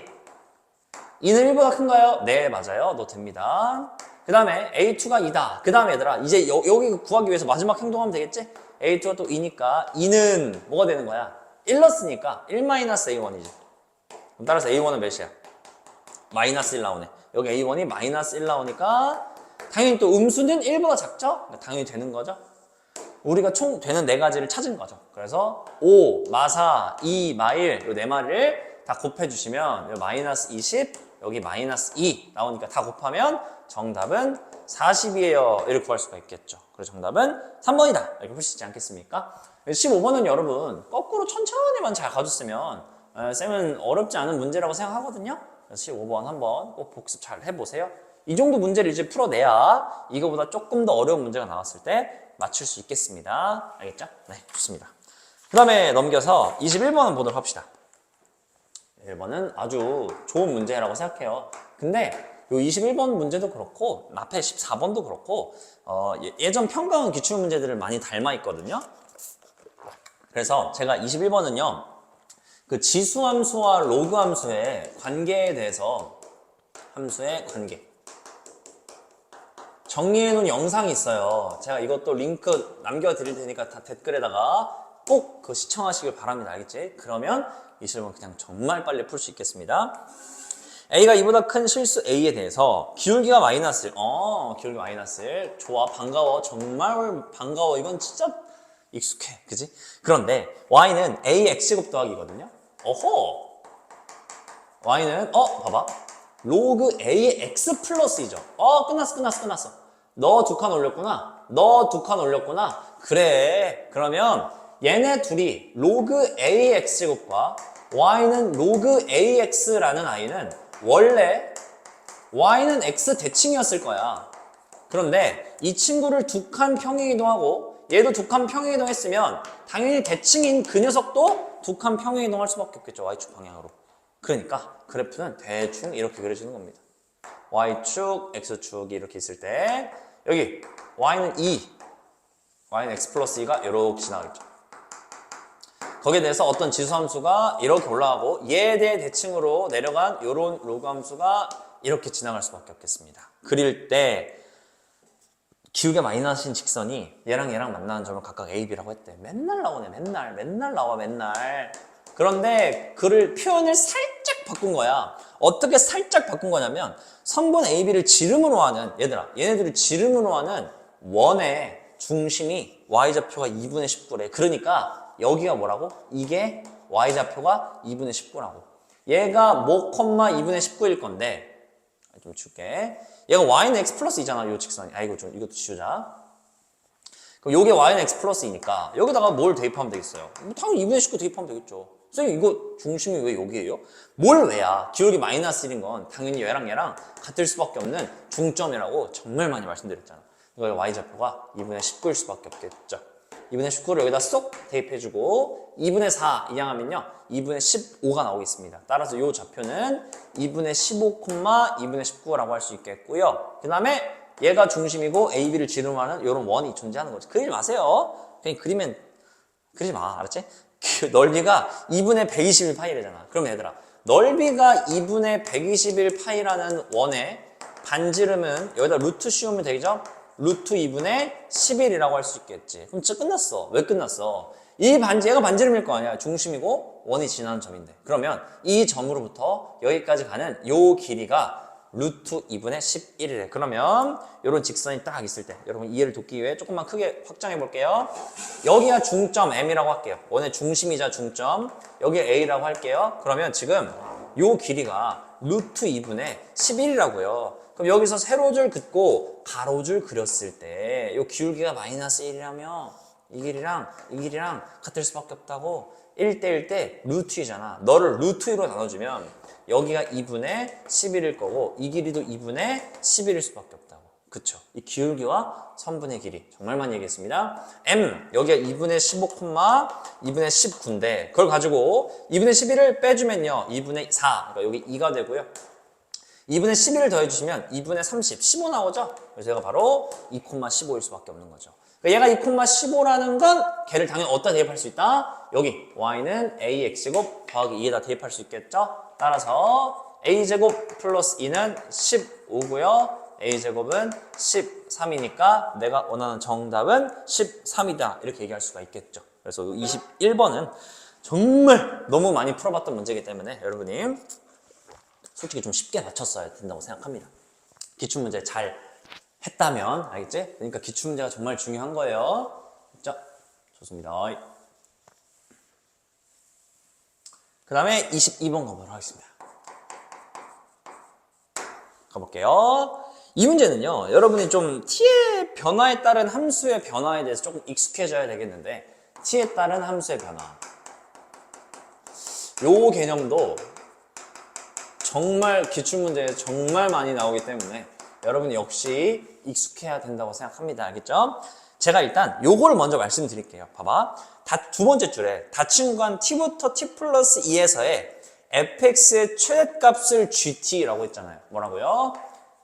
2는 1보다 큰가요? 네, 맞아요. 너 됩니다. 그 다음에 A2가 2다. 그 다음에 얘들아, 이제 여기 구하기 위해서 마지막 행동하면 되겠지? A2가 또 2니까 2는 뭐가 되는 거야? 1 넣었으니까 1 마이너스 A1이지. 그럼 따라서 A1은 몇이야? 마이너스 1 나오네. 여기 A1이 마이너스 1 나오니까 당연히 또 음수는 1보다 작죠? 그러니까 당연히 되는 거죠. 우리가 총 되는 4가지를 찾은 거죠. 그래서 5, 마사, 2, 마일 이 4마리를 다 곱해주시면 여기 마이너스 20, 여기 마이너스 2 나오니까 다 곱하면 정답은 40이에요. 이렇게 구할 수가 있겠죠. 그래서 정답은 3번이다. 이렇게 볼 수 있지 않겠습니까? 15번은 여러분 거꾸로 천천히만 잘 가줬으면 쌤은 어렵지 않은 문제라고 생각하거든요. 그래서 15번 한번 꼭 복습 잘 해보세요. 이 정도 문제를 이제 풀어내야 이거보다 조금 더 어려운 문제가 나왔을 때 맞출 수 있겠습니다. 알겠죠? 네, 좋습니다. 그 다음에 넘겨서 21번은 보도록 합시다. 1번은 아주 좋은 문제라고 생각해요. 근데 요 21번 문제도 그렇고 앞에 14번도 그렇고 예전 평가원 기출 문제들을 많이 닮아 있거든요. 그래서 제가 21번은요, 그 지수함수와 로그함수의 관계에 대해서 함수의 관계 정리해 놓은 영상이 있어요. 제가 이것도 링크 남겨드릴 테니까 다 댓글에다가 꼭 그 시청하시길 바랍니다. 알겠지? 그러면 이 실문 그냥 정말 빨리 풀 수 있겠습니다. A가 2보다 큰 실수 A에 대해서 기울기가 마이너스 1. 기울기 마이너스 1. 좋아, 반가워. 정말 반가워. 이건 진짜 익숙해. 그지? 그런데 Y는 AX곱 더하기거든요. 어허! Y는, 봐봐. 로그 AX 플러스이죠. 끝났어. 너 2칸 올렸구나. 너 2칸 올렸구나. 그래. 그러면 얘네 둘이 로그 AX제곱과 Y는 로그 AX라는 I는 원래 Y는 X 대칭이었을 거야. 그런데 이 친구를 2칸 평행이동하고 얘도 2칸 평행이동했으면 당연히 대칭인 그 녀석도 2칸 평행이동할 수밖에 없겠죠. Y축 방향으로. 그러니까 그래프는 대충 이렇게 그려지는 겁니다. Y축, X축이 이렇게 있을 때 여기 Y는 2, Y는 X 플러스 2가 이렇게 지나가겠죠. 거기에 대해서 어떤 지수함수가 이렇게 올라가고 얘에 대해 대칭으로 내려간 이런 로그 함수가 이렇게 지나갈 수밖에 없겠습니다. 그릴 때 기울기가 마이너스인 직선이 얘랑 만나는 점을 각각 A, B라고 했대. 맨날 나오네. 맨날 나와. 그런데 그를 표현을 살짝 바꾼 거야. 어떻게 살짝 바꾼 거냐면 성분 AB를 지름으로 하는 얘들아 얘네들을 지름으로 하는 원의 중심이 y좌표가 2분의 19래. 그러니까 여기가 뭐라고? 이게 y좌표가 2분의 19라고. 얘가 뭐, 2분의 19일 건데 좀 줄게. 얘가 y는 x 플러스 2잖아. 요 직선이. 아이고 좀 이것도 지우자. 그럼 요게 y는 x 플러스 2니까 여기다가 뭘 대입하면 되겠어요? 뭐 당연히 2분의 19 대입하면 되겠죠. 선생님 이거 중심이 왜 여기예요? 뭘 왜야? 기울기 마이너스 1인 건 당연히 얘랑 같을 수밖에 없는 중점이라고 정말 많이 말씀드렸잖아. 이거 y좌표가 2분의 19일 수밖에 없겠죠. 2분의 19를 여기다 쏙 대입해주고 2분의 4 이항하면요 2분의 15가 나오겠습니다. 따라서 이 좌표는 2분의 15, 2분의 19라고 할 수 있겠고요. 그 다음에 얘가 중심이고 AB를 지름하는 이런 원이 존재하는 거죠. 그리지 마세요. 그냥 그리면 그리지 마. 알았지? 그 넓이가 2분의 121 파이래잖아. 그럼 얘들아 넓이가 2분의 121 파이라는 원에 반지름은 여기다 루트 씌우면 되죠? 루트 2분의 11이라고 할 수 있겠지. 그럼 진짜 끝났어. 왜 끝났어? 얘가 반지름일 거 아니야. 중심이고 원이 지나는 점인데. 그러면 이 점으로부터 여기까지 가는 요 길이가 루트 2분의 11이래. 그러면 이런 직선이 딱 있을 때 여러분 이해를 돕기 위해 조금만 크게 확장해 볼게요. 여기가 중점 M이라고 할게요. 원의 중심이자 중점. 여기 A라고 할게요. 그러면 지금 요 길이가 루트 2분의 11이라고요. 그럼 여기서 세로줄 긋고 가로줄 그렸을 때 요 기울기가 마이너스 1이라면 이 길이랑 같을 수밖에 없다고. 1대1 때 루트 2잖아. 너를 루트 2로 나눠주면 여기가 2분의 11일 거고 이 길이도 2분의 11일 수밖에 없다고. 그쵸? 이 기울기와 선분의 길이 정말 많이 얘기했습니다. M 여기가 2분의 15, 2분의 19인데 그걸 가지고 2분의 11을 빼주면요 2분의 4 그러니까 여기 2가 되고요. 2분의 11을 더해주시면 2분의 30, 15 나오죠? 그래서 얘가 바로 2,15일 수밖에 없는 거죠. 그러니까 얘가 2,15라는 건 걔를 당연히 어디다 대입할 수 있다? 여기 y는 ax제곱 더하기 2에다 대입할 수 있겠죠? 따라서 a제곱 플러스 2는 15고요. a제곱은 13이니까 내가 원하는 정답은 13이다. 이렇게 얘기할 수가 있겠죠. 그래서 21번은 정말 너무 많이 풀어봤던 문제이기 때문에 여러분이 솔직히 좀 쉽게 맞췄어야 된다고 생각합니다. 기출문제 잘 했다면 알겠지? 그러니까 기출문제가 정말 중요한 거예요. 자, 좋습니다. 그 다음에 22번 가보도록 하겠습니다. 가볼게요. 이 문제는요, 여러분이 좀 t의 변화에 따른 함수의 변화에 대해서 조금 익숙해져야 되겠는데 t에 따른 함수의 변화 요 개념도 정말 기출문제에 정말 많이 나오기 때문에 여러분이 역시 익숙해야 된다고 생각합니다. 알겠죠? 제가 일단 요거를 먼저 말씀드릴게요. 봐봐. 두 번째 줄에 닫힌 구간 t부터 t 플러스 2에서의 fx의 최대값을 gt라고 했잖아요. 뭐라고요?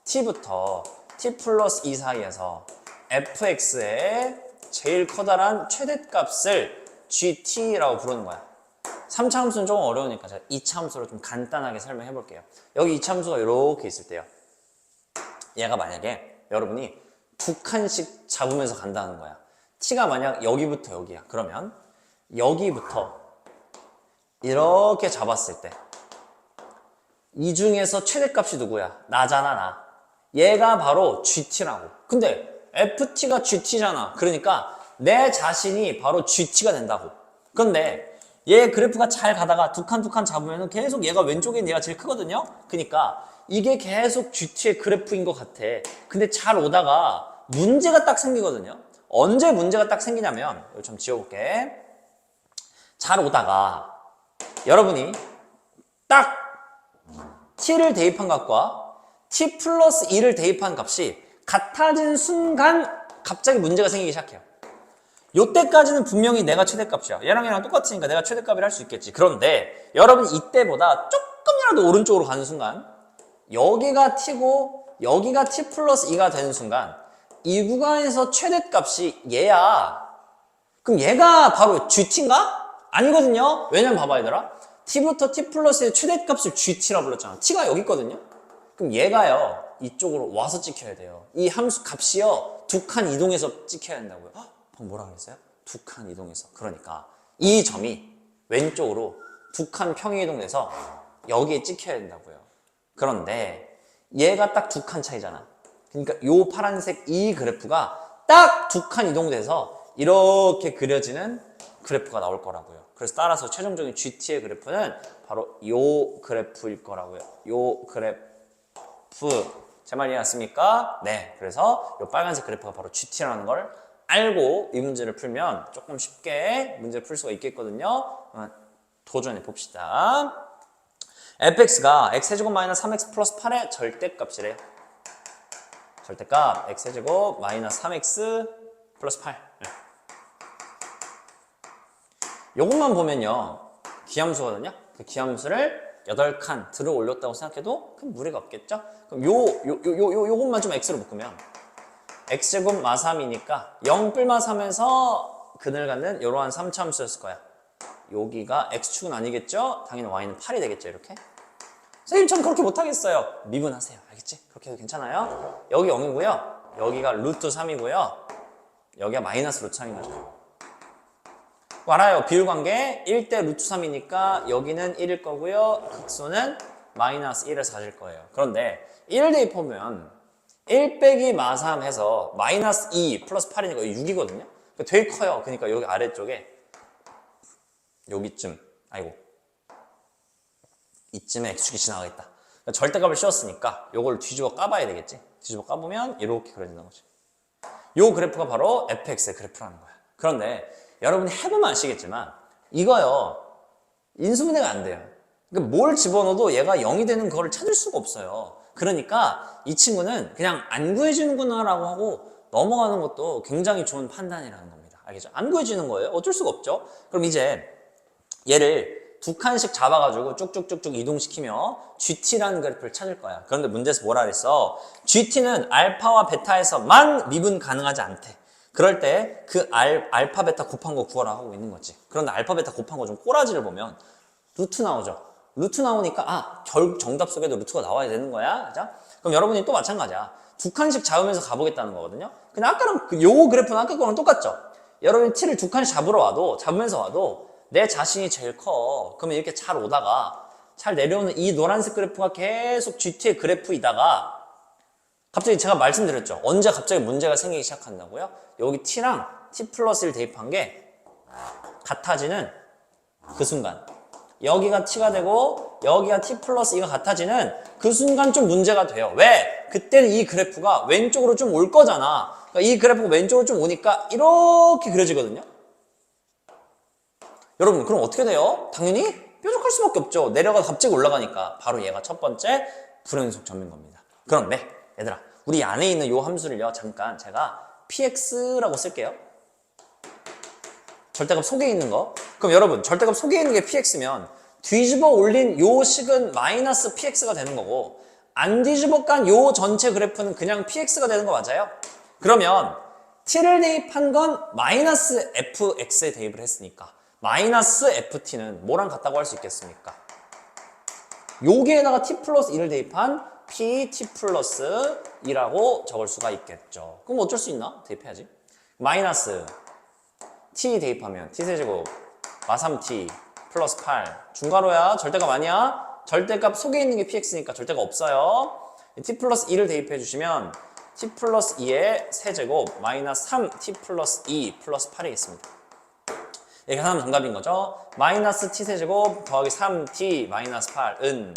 t부터 t 플러스 2 사이에서 fx의 제일 커다란 최대값을 gt라고 부르는 거야. 3차 함수는 조금 어려우니까 제가 2차 함수로 좀 간단하게 설명해 볼게요. 여기 2차 함수가 이렇게 있을 때요. 얘가 만약에 여러분이 두 칸씩 잡으면서 간다는 거야. t가 만약 여기부터 여기야. 그러면 여기부터 이렇게 잡았을 때 이 중에서 최대값이 누구야? 나잖아, 나. 얘가 바로 GT라고. 근데 FT가 GT잖아. 그러니까 내 자신이 바로 GT가 된다고. 그런데 얘 그래프가 잘 가다가 두 칸 잡으면 계속 얘가 왼쪽에 얘가 제일 크거든요. 그러니까 이게 계속 GT의 그래프인 것 같아. 근데 잘 오다가 문제가 딱 생기거든요. 언제 문제가 딱 생기냐면 이거 좀 지워볼게. 잘 오다가 여러분이 딱 t를 대입한 값과 t 플러스 2를 대입한 값이 같아진 순간 갑자기 문제가 생기기 시작해요. 요때까지는 분명히 내가 최대값이야. 얘랑 똑같으니까 내가 최대값이라 할 수 있겠지. 그런데 여러분 이때보다 조금이라도 오른쪽으로 가는 순간 여기가 t고 여기가 t 플러스 2가 되는 순간 이 구간에서 최대값이 얘야. 그럼 얘가 바로 gt인가? 아니거든요. 왜냐면 봐봐 얘들아. t부터 t 플러스의 최대값을 gt라고 불렀잖아. t가 여기 있거든요. 그럼 얘가요 이쪽으로 와서 찍혀야 돼요. 이 함수 값이요 두 칸 이동해서 찍혀야 된다고요. 방금 뭐라 그랬어요? 두 칸 이동해서. 그러니까 이 점이 왼쪽으로 두 칸 평행 이동돼서 여기에 찍혀야 된다고요. 그런데 얘가 딱 두 칸 차이잖아. 그러니까 요 파란색 이 그래프가 딱 두 칸 이동돼서 이렇게 그려지는 그래프가 나올 거라고요. 그래서 따라서 최종적인 GT의 그래프는 바로 요 그래프일 거라고요. 요 그래프. 제 말 이해했습니까? 네. 그래서 요 빨간색 그래프가 바로 GT라는 걸 알고 이 문제를 풀면 조금 쉽게 문제를 풀 수가 있겠거든요. 도전해 봅시다. fx가 x제곱 마이너스 3x 플러스 8의 절대값이래요. 절대값 x제곱 마이너스 3x 플러스 8. 요것만 보면요 기함수거든요. 그 기함수를 8칸 들어 올렸다고 생각해도 큰 무리가 없겠죠. 그럼 요것만 좀 x로 묶으면 x제곱 마3이니까 0 뿔마 3에서 그늘 갖는 이러한 3차함수였을 거야. 여기가 x축은 아니겠죠? 당연히 y는 8이 되겠죠. 이렇게. 선생님 전 그렇게 못하겠어요. 미분하세요. 알겠지? 그렇게 해도 괜찮아요. 여기 0이고요. 여기가 루트 3이고요. 여기가 마이너스 루트 3인 거죠. 알아요. 비율관계 1대 루트 3이니까 여기는 1일 거고요. 극소는 마이너스 1에서 가질 거예요. 그런데 1 대입하면 1 빼기 마3 해서 마이너스 2 플러스 8이니까 6이거든요. 그러니까 되게 커요. 그러니까 여기 아래쪽에 여기쯤 이쯤에 x축이 지나가겠다. 그러니까 절대값을 씌웠으니까 요걸 뒤집어 까봐야 되겠지. 뒤집어 까보면 이렇게 그려진다는 거지. 요 그래프가 바로 fx의 그래프라는 거야. 그런데 여러분이 해보면 아시겠지만 이거요 인수분해가 안 돼요. 그러니까 뭘 집어넣어도 얘가 0이 되는 거를 찾을 수가 없어요. 그러니까 이 친구는 그냥 안 구해주는구나 라고 하고 넘어가는 것도 굉장히 좋은 판단이라는 겁니다. 알겠죠? 안 구해주는 거예요. 어쩔 수가 없죠. 그럼 이제 얘를 두 칸씩 잡아가지고 쭉쭉쭉쭉 이동시키며 GT라는 그래프를 찾을 거야. 그런데 문제에서 뭐라 그랬어? GT는 알파와 베타에서만 미분 가능하지 않대. 그럴 때 그 알파 베타 곱한 거 구하라 하고 있는 거지. 그런데 알파 베타 곱한 거 좀 꼬라지를 보면 루트 나오죠. 루트 나오니까 결국 정답 속에도 루트가 나와야 되는 거야. 그죠? 그럼 여러분이 또 마찬가지야. 두 칸씩 잡으면서 가보겠다는 거거든요. 근데 아까랑 요 그래프는 아까 거랑 똑같죠? 여러분이 t를 두 칸씩 잡으면서 와도 내 자신이 제일 커. 그러면 이렇게 잘 오다가 잘 내려오는 이 노란색 그래프가 계속 GT의 그래프이다가 갑자기 제가 말씀드렸죠. 언제 갑자기 문제가 생기기 시작한다고요? 여기 t랑 t 플러스 1 대입한 게 같아지는 그 순간. 여기가 t가 되고 여기가 t 플러스 2가 같아지는 그 순간 좀 문제가 돼요. 왜? 그때는 이 그래프가 왼쪽으로 좀 올 거잖아. 그러니까 이 그래프가 왼쪽으로 좀 오니까 이렇게 그려지거든요. 여러분 그럼 어떻게 돼요? 당연히 뾰족할 수밖에 없죠. 내려가 갑자기 올라가니까 바로 얘가 첫 번째 불연속 점인 겁니다. 그런데 얘들아 우리 안에 있는 요 함수를요 잠깐 제가 px라고 쓸게요. 절대값 속에 있는 거. 그럼 여러분 절대값 속에 있는 게 px면 뒤집어 올린 요 식은 마이너스 px가 되는 거고 안 뒤집어 깐 요 전체 그래프는 그냥 px가 되는 거 맞아요? 그러면 t를 대입한 건 마이너스 fx에 대입을 했으니까 마이너스 ft는 뭐랑 같다고 할 수 있겠습니까? 여기에다가 t 플러스 2를 대입한 pt 플러스 2라고 적을 수가 있겠죠. 그럼 어쩔 수 있나? 대입해야지. 마이너스 t 대입하면 t세제곱 마3t 플러스 8 중괄호야. 절대값 아니야. 절대값 속에 있는 게 px니까 절대가 없어요. t 플러스 2를 대입해 주시면 t 플러스 2의 세제곱 마이너스 3t 플러스 2 플러스 8이겠습니다. 이렇게 하면 정답인 거죠. 마이너스 t세제곱 더하기 3t 마이너스 8은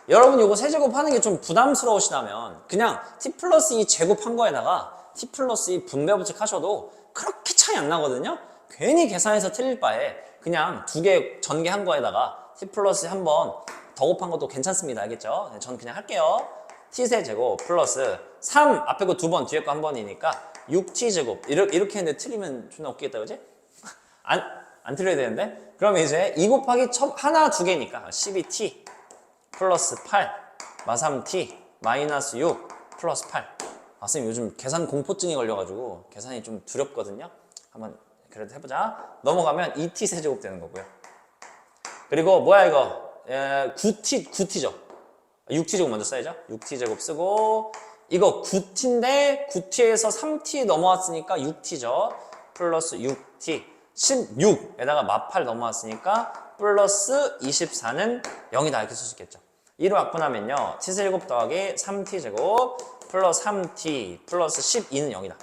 여러분 이거 세제곱 하는 게 좀 부담스러우시다면 그냥 t 플러스 2 제곱한 거에다가 t 플러스 2 분배 법칙 하셔도 그렇게 차이 안 나거든요. 괜히 계산해서 틀릴 바에 그냥 두 개 전개한 거에다가 t 플러스 한 번 더 곱한 것도 괜찮습니다. 알겠죠? 네, 저는 그냥 할게요. t세제곱 플러스 3 앞에 거 두 번 뒤에 거 한 번이니까 6t제곱 이렇게 했는데 틀리면 존나 웃기겠다 그지? 안 틀려야 되는데? 그럼 이제 2 곱하기 하나 두 개니까 12t 플러스 8 마3t 마이너스 6 플러스 8. 선생님 요즘 계산 공포증이 걸려가지고 계산이 좀 두렵거든요. 한번 그래도 해보자. 넘어가면 2t 세제곱 되는 거고요. 그리고 뭐야 이거 9t죠. 6t 제곱 먼저 써야죠. 6t 제곱 쓰고 이거 9t인데 9t에서 3t 넘어왔으니까 6t죠. 플러스 6t 16에다가 마8 넘어왔으니까 플러스 24는 0이다 이렇게 쓸 수 있겠죠. 2로 약분하면요. t제곱 더하기 3t제곱 플러스 3t 플러스 12는 0이다.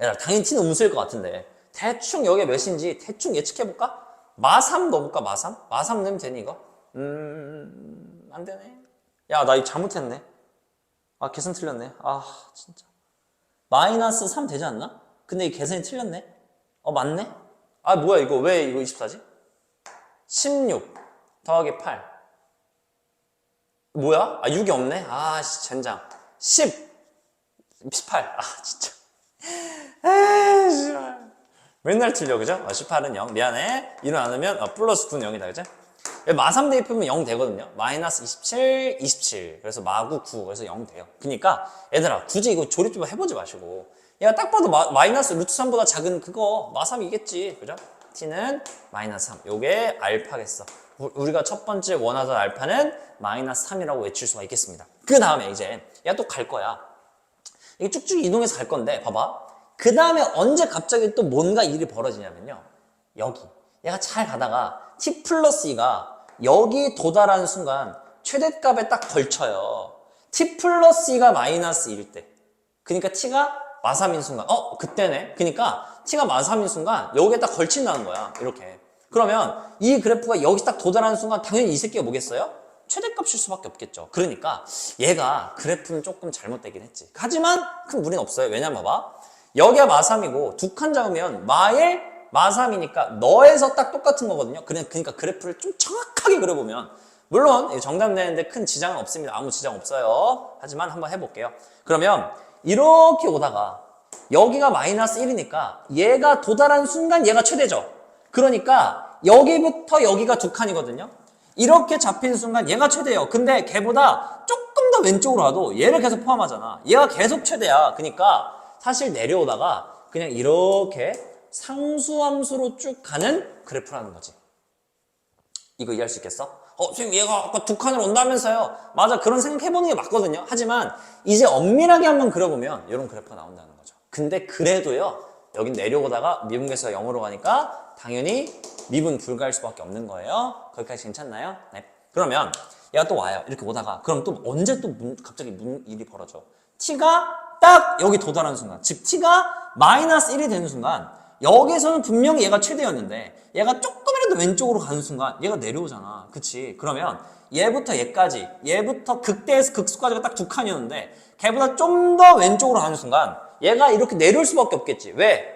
얘들아, 당연히 t는 음수일 것 같은데 대충 여기가 몇인지 대충 예측해볼까? 마3 넣어볼까? 마3? 마3 넣으면 되니 이거? 안 되네. 야, 나 이거 잘못했네. 아, 계산 틀렸네. 아, 진짜. 마이너스 3 되지 않나? 근데 이 계산이 틀렸네. 맞네? 아, 뭐야 이거 왜 이거 24지? 16 더하기 8 뭐야? 아, 6이 없네? 아, 젠장. 10 18 아, 진짜. 에이, 맨날 틀려, 그죠? 18은 0. 미안해. 1을 나누면 플러스 9는 0이다, 그죠? 마3 대입하면 0 되거든요. 마이너스 27, 27. 그래서 마구 9. 그래서 0 돼요. 그러니까 얘들아, 굳이 이거 조립 좀 해보지 마시고 얘가 딱 봐도 마이너스 루트 3보다 작은 그거 마3이겠지. 그죠? t는 마이너스 3. 요게 알파겠어. 우리가 첫 번째 원하던 알파는 마이너스 3이라고 외칠 수가 있겠습니다. 그 다음에 이제 얘가 또 갈 거야. 이게 쭉쭉 이동해서 갈 건데 봐봐. 그 다음에 언제 갑자기 또 뭔가 일이 벌어지냐면요. 여기. 얘가 잘 가다가 t 플러스 2가 여기 도달하는 순간 최대값에 딱 걸쳐요. t 플러스 2가 마이너스 1일 때. 그러니까 t가 마3인 순간. 그때네. 그러니까 t가 마3인 순간 여기에 딱 걸친다는 거야. 이렇게. 그러면 이 그래프가 여기 딱 도달하는 순간 당연히 이 새끼가 뭐겠어요? 최대값일 수밖에 없겠죠. 그러니까 얘가 그래프는 조금 잘못되긴 했지. 하지만 큰 무리는 없어요. 왜냐면 봐봐. 여기가 마3이고 두 칸 잡으면 마1, 마3이니까 너에서 딱 똑같은 거거든요. 그러니까 그래프를 좀 정확하게 그려보면 물론 정답 내는데 큰 지장은 없습니다. 아무 지장 없어요. 하지만 한번 해볼게요. 그러면 이렇게 오다가 여기가 마이너스 1이니까 얘가 도달한 순간 얘가 최대죠. 그러니까 여기부터 여기가 두 칸이거든요. 이렇게 잡힌 순간 얘가 최대예요. 근데 걔보다 조금 더 왼쪽으로 와도 얘를 계속 포함하잖아. 얘가 계속 최대야. 그러니까 사실 내려오다가 그냥 이렇게 상수함수로 쭉 가는 그래프라는 거지. 이거 이해할 수 있겠어? 선생님 얘가 아까 두 칸으로 온다면서요. 맞아, 그런 생각해보는 게 맞거든요. 하지만 이제 엄밀하게 한번 그려보면 이런 그래프가 나온다는 거죠. 근데 그래도요, 여긴 내려오다가 미분계수가 0으로 가니까 당연히 미분 불가할 수밖에 없는 거예요. 거기까지 괜찮나요? 네. 그러면 얘가 또 와요. 이렇게 오다가 그럼 또 언제 또 갑자기 일이 벌어져. t가 딱 여기 도달하는 순간, 즉 t가 마이너스 1이 되는 순간 여기서는 분명히 얘가 최대였는데 얘가 조금이라도 왼쪽으로 가는 순간 얘가 내려오잖아. 그치? 그러면 얘부터 얘까지, 얘부터 극대에서 극소까지가 딱 두 칸이었는데 걔보다 좀 더 왼쪽으로 가는 순간 얘가 이렇게 내려올 수밖에 없겠지. 왜?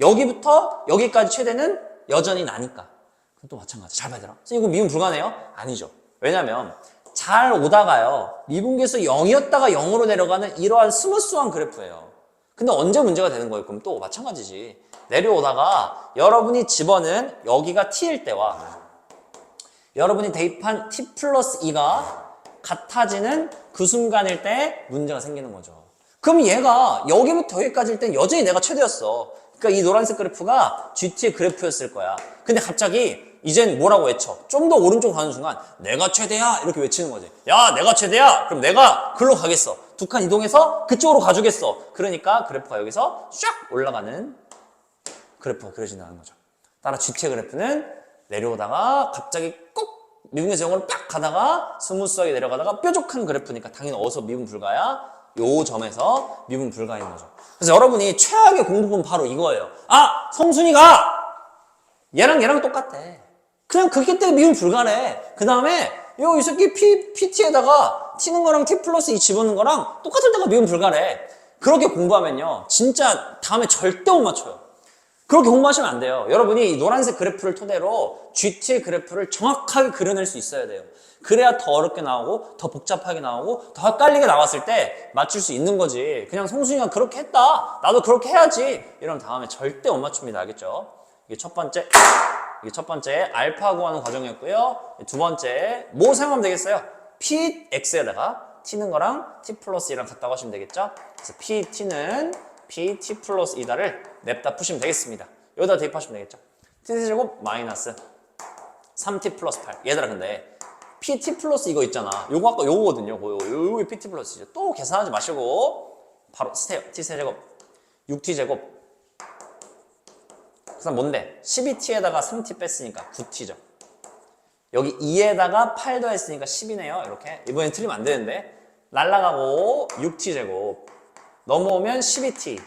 여기부터 여기까지 최대는 여전히 나니까. 그럼 또 마찬가지. 잘 봐야 되나? 이거 미분 불가네요? 아니죠. 왜냐면 잘 오다가요, 미분계수 0이었다가 0으로 내려가는 이러한 스무스한 그래프예요. 근데 언제 문제가 되는 거예요? 그럼 또 마찬가지지. 내려오다가 여러분이 집어는 여기가 t일 때와 여러분이 대입한 t 플러스 2가 같아지는 그 순간일 때 문제가 생기는 거죠. 그럼 얘가 여기부터 여기까지일 땐 여전히 내가 최대였어. 그러니까 이 노란색 그래프가 GT의 그래프였을 거야. 근데 갑자기 이젠 뭐라고 외쳐? 좀 더 오른쪽으로 가는 순간 내가 최대야 이렇게 외치는 거지. 야, 내가 최대야. 그럼 내가 글로 가겠어. 두 칸 이동해서 그쪽으로 가주겠어. 그러니까 그래프가 여기서 쫙 올라가는 그래프가 그려진다는 거죠. 따라 GT의 그래프는 내려오다가 갑자기 꼭 미분계수 0으로 딱 가다가 스무스하게 내려가다가 뾰족한 그래프니까 당연히 어디서 미분 불가야? 요 점에서 미분 불가인 거죠. 그래서 여러분이 최악의 공부는 바로 이거예요. 아! 성순이가 얘랑 똑같아. 그냥 그렇기 때문에 미분 불가래. 그 다음에 이 새끼 PT에다가 T는 거랑 T 플러스 2 집어넣는 거랑 똑같을 때가 미분 불가래. 그렇게 공부하면요, 진짜 다음에 절대 못 맞춰요. 그렇게 공부하시면 안 돼요. 여러분이 이 노란색 그래프를 토대로 GT의 그래프를 정확하게 그려낼 수 있어야 돼요. 그래야 더 어렵게 나오고 더 복잡하게 나오고 더 헷갈리게 나왔을 때 맞출 수 있는 거지. 그냥 성순이가 그렇게 했다, 나도 그렇게 해야지, 이러면 다음에 절대 못 맞춥니다. 알겠죠? 이게 첫 번째 알파 구하는 과정이었고요. 두 번째 뭐 사용하면 되겠어요? PX에다가 T는 거랑 T 플러스 2랑 같다고 하시면 되겠죠? 그래서 PT는 PT 플러스 2다를 냅다 푸시면 되겠습니다. 여기다 대입하시면 되겠죠? T제곱 마이너스 3T 플러스 8. 얘들아, 근데 PT 플러스 이거 있잖아. 요거 아까 요거거든요. 요게 PT 플러스죠. 또 계산하지 마시고 바로 쓰세요. T세제곱 6T제곱. 그래서 뭔데? 12T에다가 3T 뺐으니까 9T죠. 여기 2에다가 8 더했으니까 10이네요. 이렇게. 이번엔 틀리면 안 되는데. 날라가고 6t제곱. 넘어오면 12t.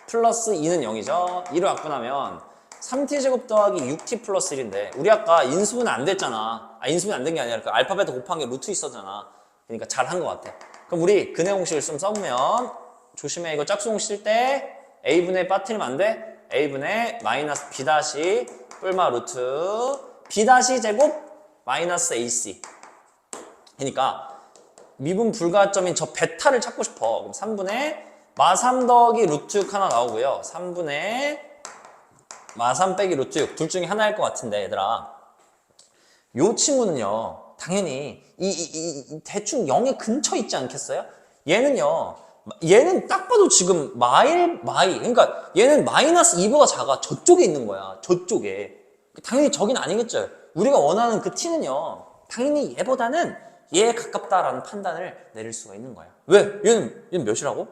플러스 2는 0이죠. 2로 약분하면 3t제곱 더하기 6t 플러스 1인데 우리 아까 인수분 안 됐잖아. 인수분 안 된 게 아니라 그 알파벳 곱한 게 루트 있었잖아. 그러니까 잘한 것 같아. 그럼 우리 근해 공식을 좀 써보면 조심해. 이거 짝수 공식 쓸 때 a분의 빠뜨리면 안 돼. a분의 마이너스 b 다시 뿔마 루트 b 다시 제곱 마이너스 ac. 그러니까 미분 불가점인 저 베타를 찾고 싶어. 그럼 3분의 마3 더하기 루트 6 하나 나오고요. 3분의 마3 빼기 루트 6. 둘 중에 하나일 것 같은데 얘들아. 요 친구는요. 당연히 대충 0의 근처에 있지 않겠어요? 얘는요. 얘는 딱 봐도 지금 마이. 그러니까 얘는 마이너스 2보다 작아. 저쪽에 있는 거야. 저쪽에. 당연히 저긴 아니겠죠. 우리가 원하는 그 t는요. 당연히 얘보다는 얘에 가깝다라는 판단을 내릴 수가 있는 거야. 왜? 얘는 몇이라고?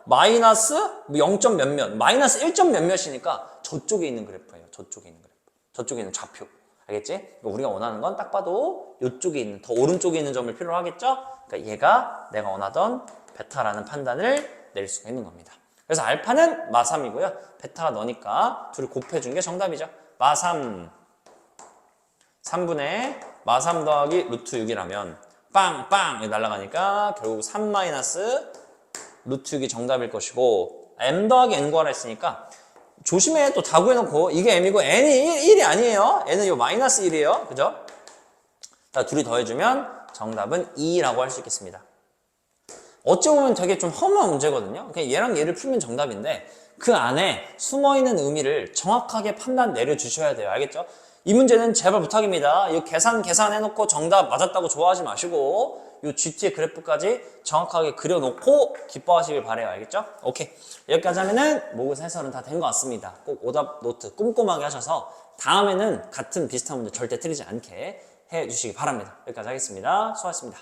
마이너스 0점 몇몇, 마이너스 1점 몇몇이니까 저쪽에 있는 그래프예요. 저쪽에 있는 그래프. 저쪽에 있는 좌표. 알겠지? 그러니까 우리가 원하는 건 딱 봐도 이쪽에 있는, 더 오른쪽에 있는 점을 필요로 하겠죠? 그러니까 얘가 내가 원하던 베타라는 판단을 내릴 수가 있는 겁니다. 그래서 알파는 마3이고요. 베타가 너니까 둘을 곱해준 게 정답이죠. 마3. 3분의 마3 더하기 루트 6이라면 빵빵 날아가니까 결국 3 마이너스 루트 6이 정답일 것이고 m 더하기 n 구하라 했으니까 조심해. 또 다 구해놓고 이게 m이고 n이 1이 아니에요. n은 요 마이너스 1이에요. 그죠? 자, 둘이 더해주면 정답은 2라고 할 수 있겠습니다. 어찌 보면 되게 좀 허무한 문제거든요. 그냥 얘랑 얘를 풀면 정답인데 그 안에 숨어있는 의미를 정확하게 판단 내려주셔야 돼요. 알겠죠? 이 문제는 제발 부탁입니다. 이 계산해놓고 정답 맞았다고 좋아하지 마시고 이 GT의 그래프까지 정확하게 그려놓고 기뻐하시길 바래요. 알겠죠? 오케이. 여기까지 하면은 모의고사 해설은 다 된 것 같습니다. 꼭 오답 노트 꼼꼼하게 하셔서 다음에는 같은 비슷한 문제 절대 틀리지 않게 해주시기 바랍니다. 여기까지 하겠습니다. 수고하셨습니다.